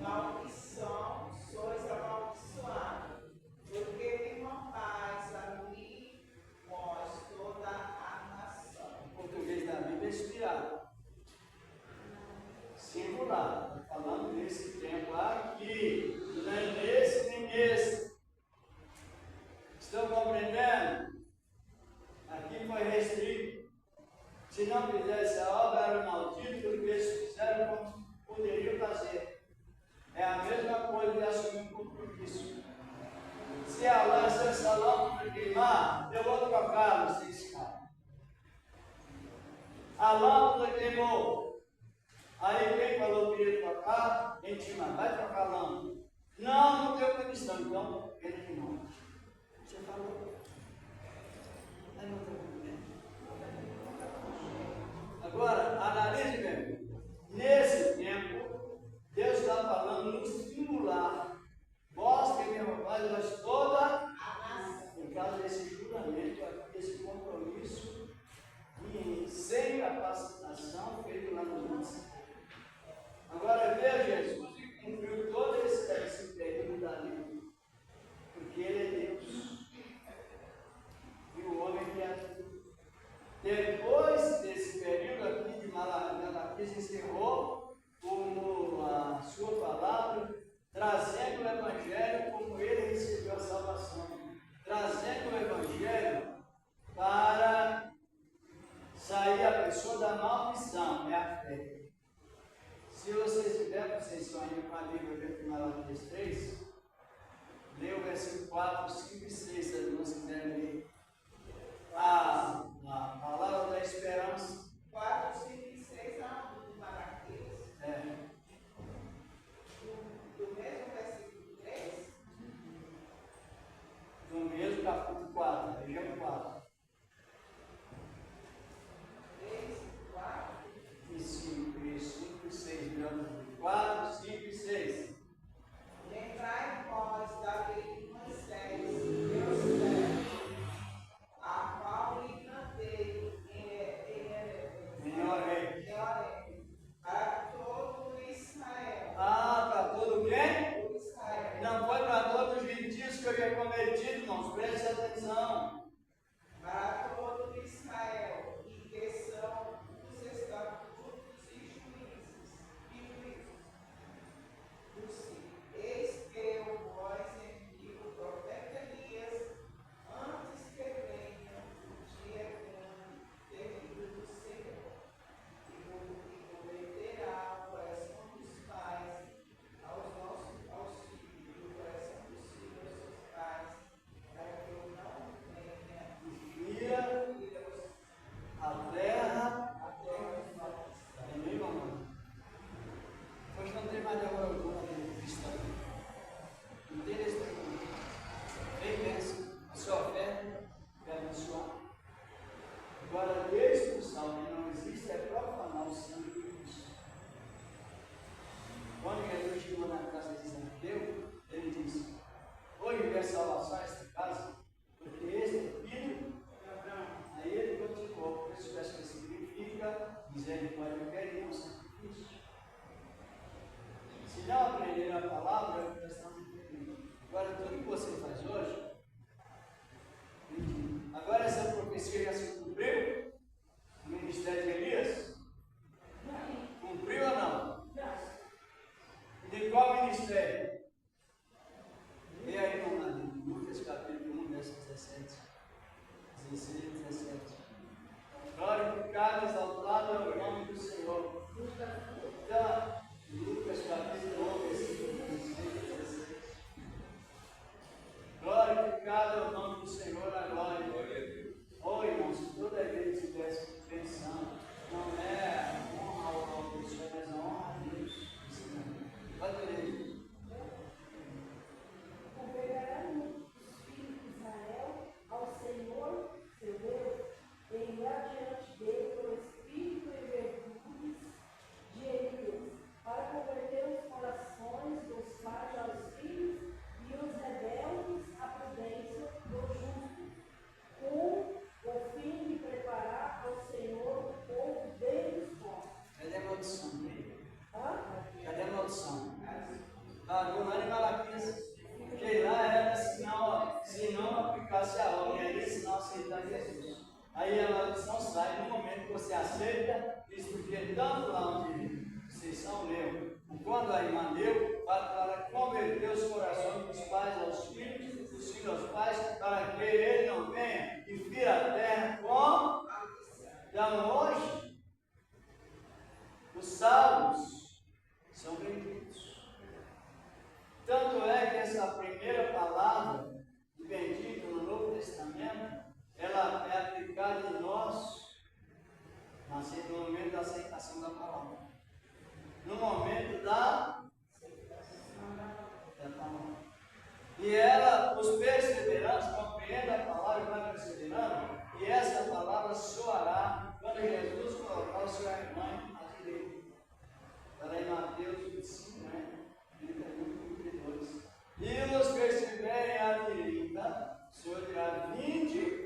Maldição, sois amaldiçoados, porque nenhuma paz a mim vós toda a nação. O português da Bíblia é inspirado. Singular. Está falando nesse tempo aqui. Nem nesse, nem nesse. Estão compreendendo? Aqui foi restrito. Se não fizesse a obra, era maldito, porque eles fizeram como poderiam fazer. É a mesma coisa de assumir um compromisso. Se a lança, essa lâmpada queimar, eu vou trocar vocês, cara. A lâmpada queimou. Aí quem falou que ia trocar, a gente disse: vai trocar a lâmpada. Não deu condição, então ele queimou. Você falou. Aí não tem problema. Agora, analise bem. Nesse tempo, Deus está falando no singular. Vós que me roubais, nós toda a nação. Por causa desse juramento, desse compromisso, e sem capacitação feito lá no monte. Agora veja, Jesus cumpriu todo esse período da lei, porque Ele é Deus. E o homem criatura. Depois desse período aqui de Malaquias encerrou como a sua palavra, trazendo o Evangelho como ele recebeu a salvação, trazendo o Evangelho para sair a pessoa da maldição, é a fé. Se vocês tiverem, vocês estão aí com a Bíblia de Malaquias 3, lê o versículo 4, 5 e 6, se não quiserem ler. A palavra da esperança. 4, 5 e 6 a Malaquias. É. Do mesmo versículo 3? Do mesmo capítulo 4, região 4. 3, 4 e 5, isso. querem um sacrifício. Se não aprender a palavra, é o que nós estamos entendendo. Agora, tudo que você faz hoje, agora essa profecia já se cumpriu? O ministério de Elias? Cumpriu ou não? De qual ministério? E aí, Lucas capítulo 1, verso 17. 16 e 17. Glorificado, exaltado é o nome do Senhor. Então, Lucas capítulo 1, versículo 16 e 16. Glorificado é o nome do Senhor, a glória. Oh, irmãos, se toda a igreja estivesse pensando, não é honra ao pessoal, mas a honra a Deus. Pode ler. Converterão os filhos de Israel ao Senhor, seu Deus, e irá diante dele o espírito e virtudes de Elias, para converter os corações dos pais aos filhos e os rebeldes à prudência do justo, com o fim de preparar ao Senhor o povo deles forte. Cadê a maldição? Cadê a maldição? Lá em Malaquias, porque lá era se não aplicasse a ordem, aí se não aceitar Jesus. Aí a maldição sai no momento que você aceita, isso porque tanto lá onde vocês são leu, quando a irmã leu, para converter os corações dos pais aos filhos, dos filhos aos pais, para que ele não venha e fira a terra com. Então hoje, os salvos são benditos. Tanto é que essa primeira palavra de bendito no Novo Testamento, ela é aplicada em nós no momento da aceitação da palavra. No momento da palavra. E ela, os perseverantes, compreendem a palavra e vai perseverando, e essa palavra soará quando Jesus colocar o seu irmão à direita. Está lá em Mateus 25, né? 31, 32. E os que estiverem à direita, o Senhor dirá: 20.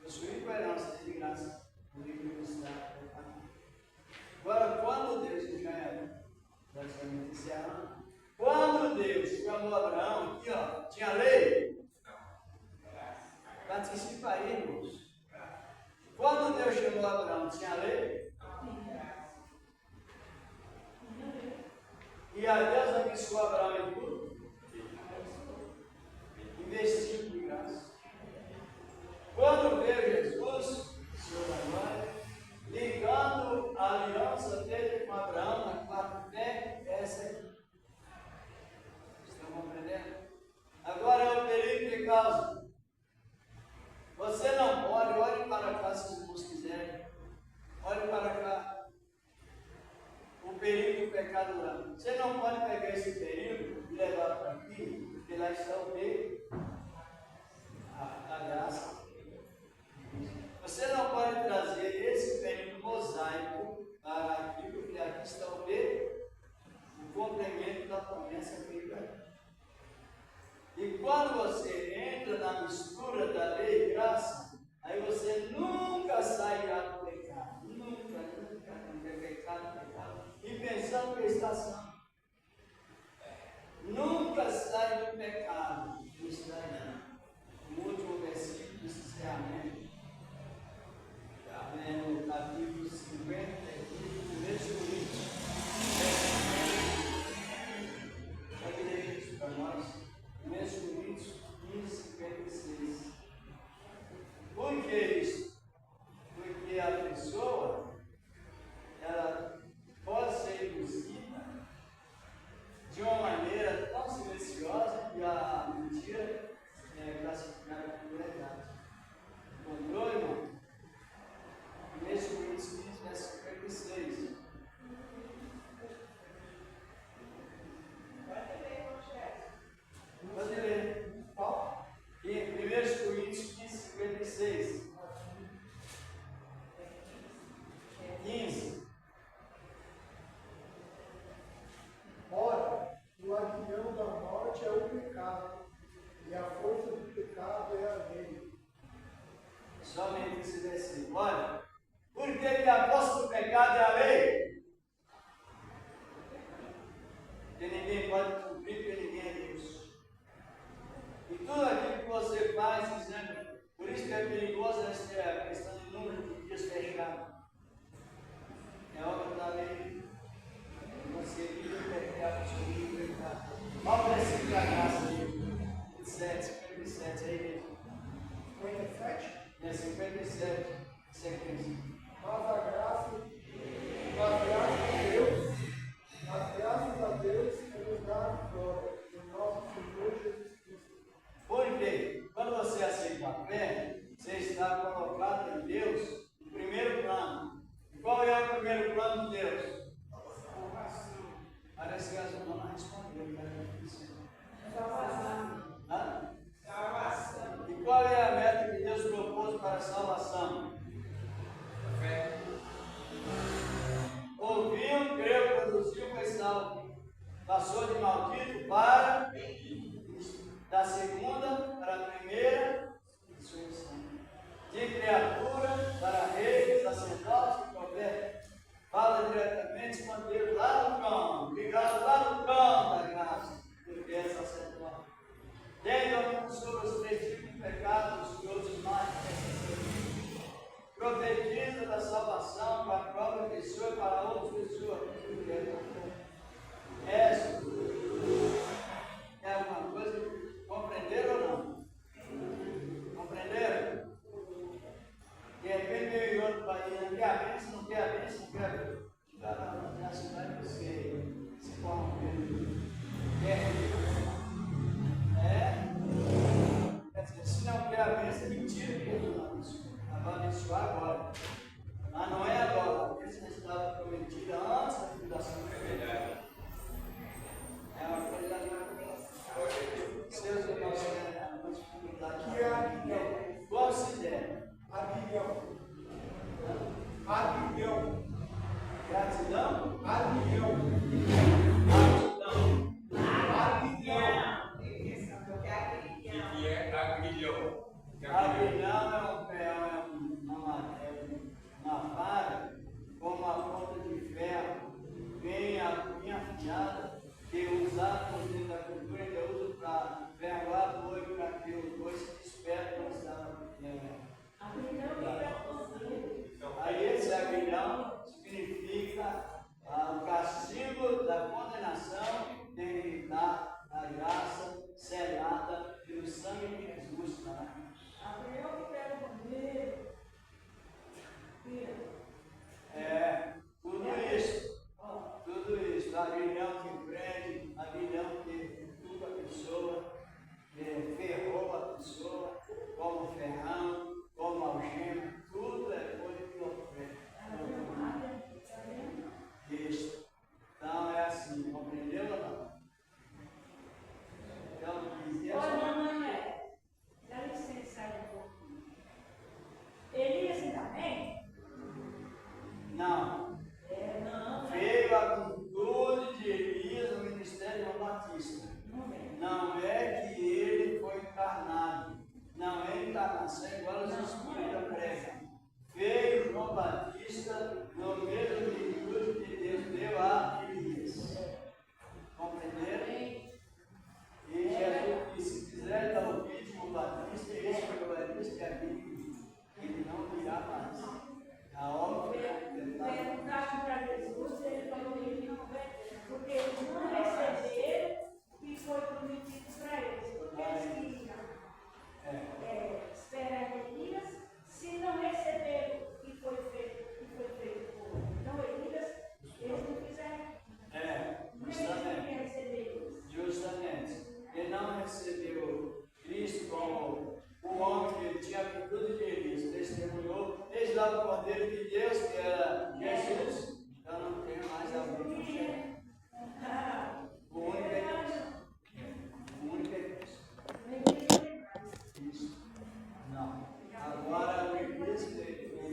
Possuir com herança de graça, por livre está preparado. Agora, quando Deus ganha, praticamente esse ano, quando Deus chamou Abraão, aqui ó, tinha lei. Participa aí, irmãos. Quando Deus chamou Abraão, tinha lei? E a Deus abençoou Abraão em tudo? Investiu de graça. Quando veio Jesus, Senhor da glória, ligando a aliança dele com Abraão na quarta fé, essa aqui. Estão compreendendo? Agora é o perigo que causa. Você não pode, olhe para cá se os irmãos quiserem. Olhe para cá. O perigo do pecado lá. Você não pode pegar esse perigo e levar para aqui, porque lá está o quê? A graça. Você não pode trazer esse perigo mosaico para aqui, porque aqui está o quê? O complemento da promessa feita. E quando você entra na mistura da lei e graça, aí você nunca sairá do pecado. Nunca é pecado. E pensando que está santo. Nunca sai do pecado. Está aí. O último versículo do encerramento. No capítulo 50, 1 Coríntios. Pode ler isso para nós. 1 Coríntios 15, 56. Por que isso? Porque a pessoa, ela pode ser induzida de uma maneira tão silenciosa que a pecado é a lei. Que ninguém pode cumprir, porque ninguém é Deus. E tudo aquilo que você faz, dizendo, por isso que é perigoso essa questão de número de dias fechado. É obra da lei. Você vive o pecado, você vive o pecado. Olha o versículo da graça aí. 57, aí mesmo. 57? É 57, sequência. Mas a graças a Deus é nos dar glória, no nosso Senhor Jesus Cristo. Porque quando você aceita a fé, você está colocado em Deus no primeiro plano. E qual é o primeiro plano de Deus? Parece que as irmãs não responderam, né? Salvação. Salvação. E qual é a meta que Deus propôs para a salvação? Fé. Ouviu, creu, produziu, foi salvo. Passou de maldito para da segunda para a primeira ressurreição. De criatura para rei, sacerdote e profeta. Fala diretamente com Deus lá no trono, ligado lá no trono da graça, porque é sacerdote. Tem domínio sobre os três tipos de pecados que outros mais profetiza da salvação para a própria pessoa e para outra pessoa. É alguma coisa? Compreenderam ou não? Compreenderam? De repente veio em outro país, não quer a bênção, não quer a bênção, não quer a bênção. Na cidade você se corrompeu. Quer dizer, se não quer a bênção, mentira que ele não abençoar agora. Mas não é agora. A bênção estava prometida antes da fundação. É verdade. É uma coisa da seus irmãos têm uma dificuldade. Que é Abigail. Considere. Abigail. Abigail. Gratidão. Abigail. Gratidão. Abigail. Que é agrilhão. Aguilhão é uma vara com uma ponta de ferro, bem afiada, que usado por dentro da cultura, que usa para ferroar boi, para que o boi se desperte quando está Aí esse aguilhão significa o castigo da condenação de evitar a graça selada pelo sangue de Jesus. Tudo isso, aguilhão que prende, aguilhão que tuba a pessoa, ferrou a pessoa, como ferrão, como algema, tudo é coisa que ofende. Isso. Então é assim, compreendeu ou não? Então, Olha, mamãe, dá licença aí um pouco. Elias ainda bem? não. Não. Veio a virtude de Elias no ministério de João Batista. Não é que ele foi encarnado. Não é encarnação igual os espíritos pregam. Veio João Batista no mesmo virtude que Deus deu a Elias. Compreenderam? E Jesus disse: se quiser dar o vídeo João Batista, esse foi o Batista que aqui ele não virá mais. A obra Perguntaram para Jesus, ele falou que não vai, porque eles não receberam o que foi prometido para eles. Porque eles queriam esperar Elias, se não receberam o que foi feito por então Elias, eles não fizeram. Justamente. Ele não recebeu Cristo como o homem que tinha a virtude de Elias. Testemunhou, eis lá o Cordeiro de Deus